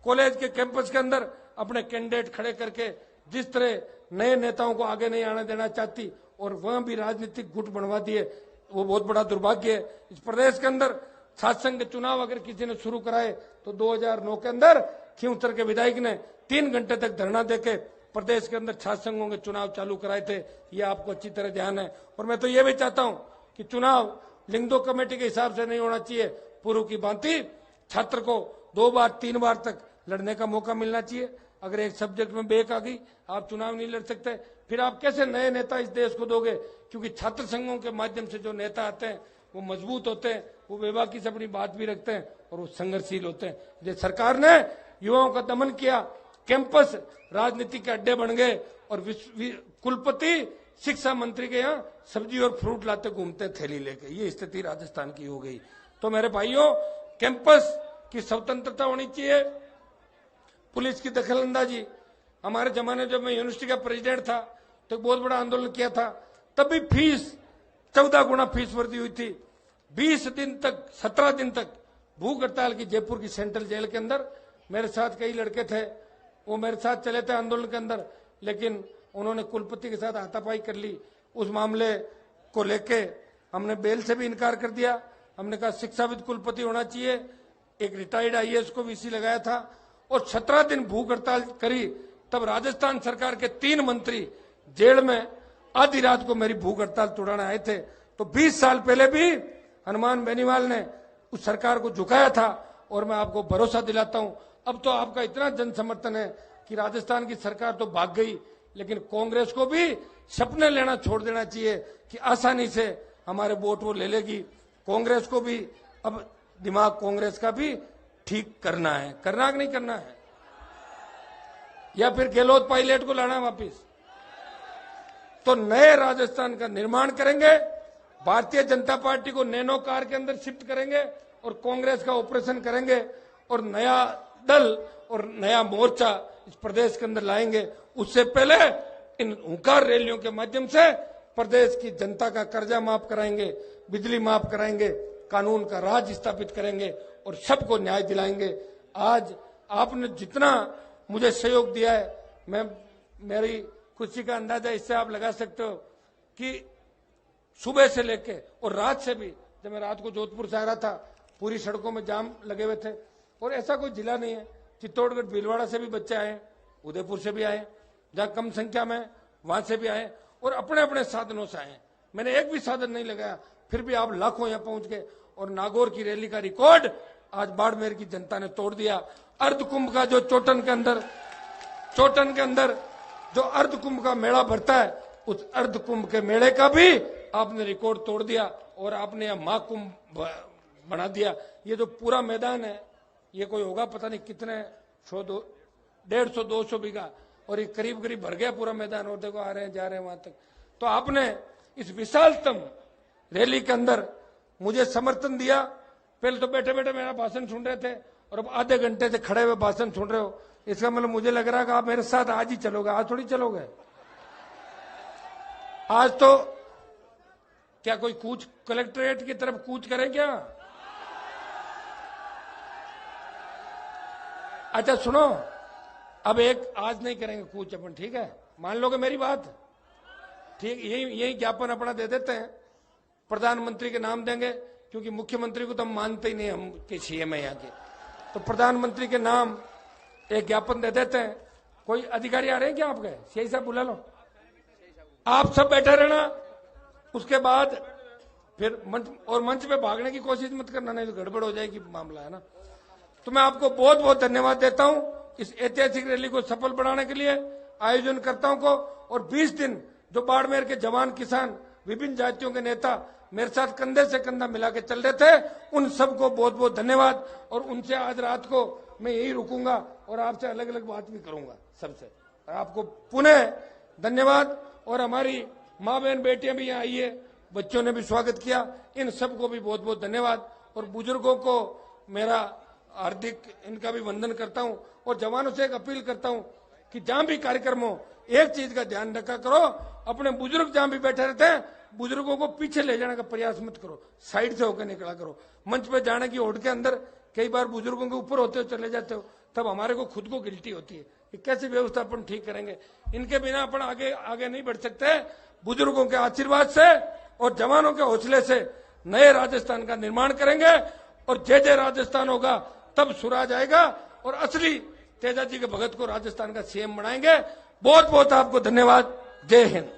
Speaker 1: कॉलेज के कैंपस के अंदर अपने कैंडिडेट खड़े करके जिस तरह नए नेताओं को आगे नहीं आने देना चाहती और वह भी राजनीतिक गुट बनवा दिए, वो बहुत बड़ा दुर्भाग्य है। इस प्रदेश के अंदर छात्र संघ के चुनाव अगर किसी ने शुरू कराए तो 2009 के अंदर खींवसर के विधायक ने 3 घंटे तक धरना देके प्रदेश के अंदर छात्र संघों के चुनाव चालू कराए थे। ये आपको अच्छी तरह ध्यान है। और मैं तो ये भी चाहता हूं कि चुनाव लिंगदो कमेटी के हिसाब से नहीं होना चाहिए। पूर्व की भांति छात्र को 2 बार 3 बार तक लड़ने का मौका मिलना चाहिए। अगर एक सब्जेक्ट में बेक आ गई, आप चुनाव नहीं लड़ सकते, फिर आप कैसे नए नेता इस देश को दोगे? क्योंकि छात्र संघों के माध्यम से जो नेता आते हैं वो मजबूत होते हैं, वो बेबाकी से अपनी बात भी रखते हैं और वो संघर्षशील होते हैं। ये सरकार ने युवाओं का दमन किया, कैंपस राजनीति के अड्डे बन गए और कुलपति शिक्षा मंत्री के यहाँ सब्जी और फ्रूट लाते घूमते थैली लेके। ये स्थिति राजस्थान की हो गई। तो मेरे भाइयों, कैंपस की स्वतंत्रता होनी चाहिए। पुलिस की दखलंदाजी, हमारे जमाने जब मैं यूनिवर्सिटी का प्रेसिडेंट था तो बहुत बड़ा आंदोलन किया था, तब भी फीस 14 गुना फीस वृद्धि हुई थी। 20 दिन तक, 17 दिन तक भूख हड़ताल की जयपुर की सेंट्रल जेल के अंदर। मेरे साथ कई लड़के थे, वो मेरे साथ चले थे आंदोलन के अंदर, लेकिन उन्होंने कुलपति के साथ हाथापाई कर ली। उस मामले को लेके हमने बेल से भी इनकार कर दिया। हमने कहा शिक्षाविद कुलपति होना चाहिए। एक रिटायर्ड आईएएस को वीसी लगाया था और 17 दिन भूख हड़ताल करी। तब राजस्थान सरकार के 3 मंत्री जेल में आधी रात को मेरी भूख हड़ताल तोड़ाने आए थे। तो 20 साल पहले भी हनुमान बेनीवाल ने उस सरकार को झुकाया था। और मैं आपको भरोसा दिलाता हूं, अब तो आपका इतना जन समर्थन है कि राजस्थान की सरकार तो भाग गई, लेकिन कांग्रेस को भी सपने लेना छोड़ देना चाहिए कि आसानी से हमारे वोट वो ले लेगी। कांग्रेस को भी अब दिमाग कांग्रेस का भी ठीक करना है। करना कि नहीं करना है? या फिर गहलोत पायलट को लाना है वापिस? तो नए राजस्थान का निर्माण करेंगे, भारतीय जनता पार्टी को नैनो कार के अंदर शिफ्ट करेंगे और कांग्रेस का ऑपरेशन करेंगे और नया दल और नया मोर्चा इस प्रदेश के अंदर लाएंगे। उससे पहले इन हुंकार रैलियों के माध्यम से प्रदेश की जनता का कर्जा माफ कराएंगे, बिजली माफ कराएंगे, कानून का राज स्थापित करेंगे और सबको न्याय दिलाएंगे। आज आपने जितना मुझे सहयोग दिया है, मेरी खुशी का अंदाजा इससे आप लगा सकते हो कि सुबह से लेके और रात से भी, जब मैं रात को जोधपुर से आ रहा था, पूरी सड़कों में जाम लगे हुए थे। और ऐसा कोई जिला नहीं है, चित्तौड़गढ़ भीलवाड़ा से भी बच्चे आए, उदयपुर से भी आए, जहां कम संख्या में वहां से भी आए और अपने अपने साधनों से आए। मैंने एक भी साधन नहीं लगाया, फिर भी आप लाखों यहां पहुंच गए। और नागौर की रैली का रिकॉर्ड आज बाड़मेर की जनता ने तोड़ दिया। अर्धकुंभ का जो चोटन के अंदर जो अर्धकुंभ का मेला भरता है, उस अर्धकुंभ के मेले का भी आपने रिकॉर्ड तोड़ दिया और आपने यह महाकुंभ बना दिया। ये जो पूरा मैदान है, ये कोई होगा पता नहीं कितने 150-200 बीघा, और ये करीब करीब भर गया पूरा मैदान। और देखो आ रहे हैं जा रहे हैं वहां तक। तो आपने इस विशालतम रैली के अंदर मुझे समर्थन दिया। पहले तो बैठे बैठे मेरा भाषण सुन रहे थे और अब आधे घंटे से खड़े हुए भाषण सुन रहे हो। इसका मतलब मुझे लग रहा है कि आप मेरे साथ आज ही चलोगे। आज थोड़ी चलोगे। आज तो क्या कोई कूच कलेक्ट्रेट की तरफ कूच करे क्या? अच्छा सुनो, अब एक आज नहीं करेंगे कूच अपन, ठीक है? मान लोगे मेरी बात? ठीक, यही ज्ञापन अपना दे देते हैं, प्रधानमंत्री के नाम देंगे, क्योंकि मुख्यमंत्री को तो हम मानते ही नहीं, हम के सीएम है यहाँ के। तो प्रधानमंत्री के नाम एक ज्ञापन दे देते हैं। कोई अधिकारी आ रहे हैं क्या आपके? सीआई साहब बुला लो, आप सब बैठे रहना। उसके बाद फिर मंच पे भागने की कोशिश मत करना, नहीं तो गड़बड़ हो जाएगी मामला, है ना? तो मैं आपको बहुत बहुत धन्यवाद देता हूं इस ऐतिहासिक रैली को सफल बनाने के लिए, आयोजनकर्ताओं को। और 20 दिन जो बाड़मेर के जवान, किसान, विभिन्न जातियों के नेता मेरे साथ कंधे से कंधा मिला के चल रहे थे, उन सबको बहुत बहुत धन्यवाद। और उनसे आज रात को मैं यही रुकूंगा और आपसे अलग अलग बात भी करूंगा सबसे। और आपको पुनः धन्यवाद। और हमारी माँ बहन बेटियां भी यहाँ आई है, बच्चों ने भी स्वागत किया, इन सबको भी बहुत बहुत धन्यवाद। और बुजुर्गों को मेरा हार्दिक इनका भी वंदन करता हूं। और जवानों से एक अपील करता हूं कि जहां भी कार्यक्रम हो एक चीज का ध्यान रखा करो, अपने बुजुर्ग जहां भी बैठे रहते हैं बुजुर्गों को पीछे ले जाने का प्रयास मत करो, साइड से होकर निकला करो। मंच पे जाने की होड़ के अंदर कई बार बुजुर्गों के ऊपर होते हो चले जाते हो, तब हमारे को खुद को गिल्टी होती है कि कैसे व्यवस्था अपन ठीक करेंगे। इनके बिना अपन आगे आगे नहीं बढ़ सकते। बुजुर्गों के आशीर्वाद से और जवानों के हौसले से नए राजस्थान का निर्माण करेंगे। और जय जय राजस्थान होगा तब सुराज आएगा और असली तेजाजी के भगत को राजस्थान का सीएम बनाएंगे। बहुत बहुत आपको धन्यवाद। जय हिंद।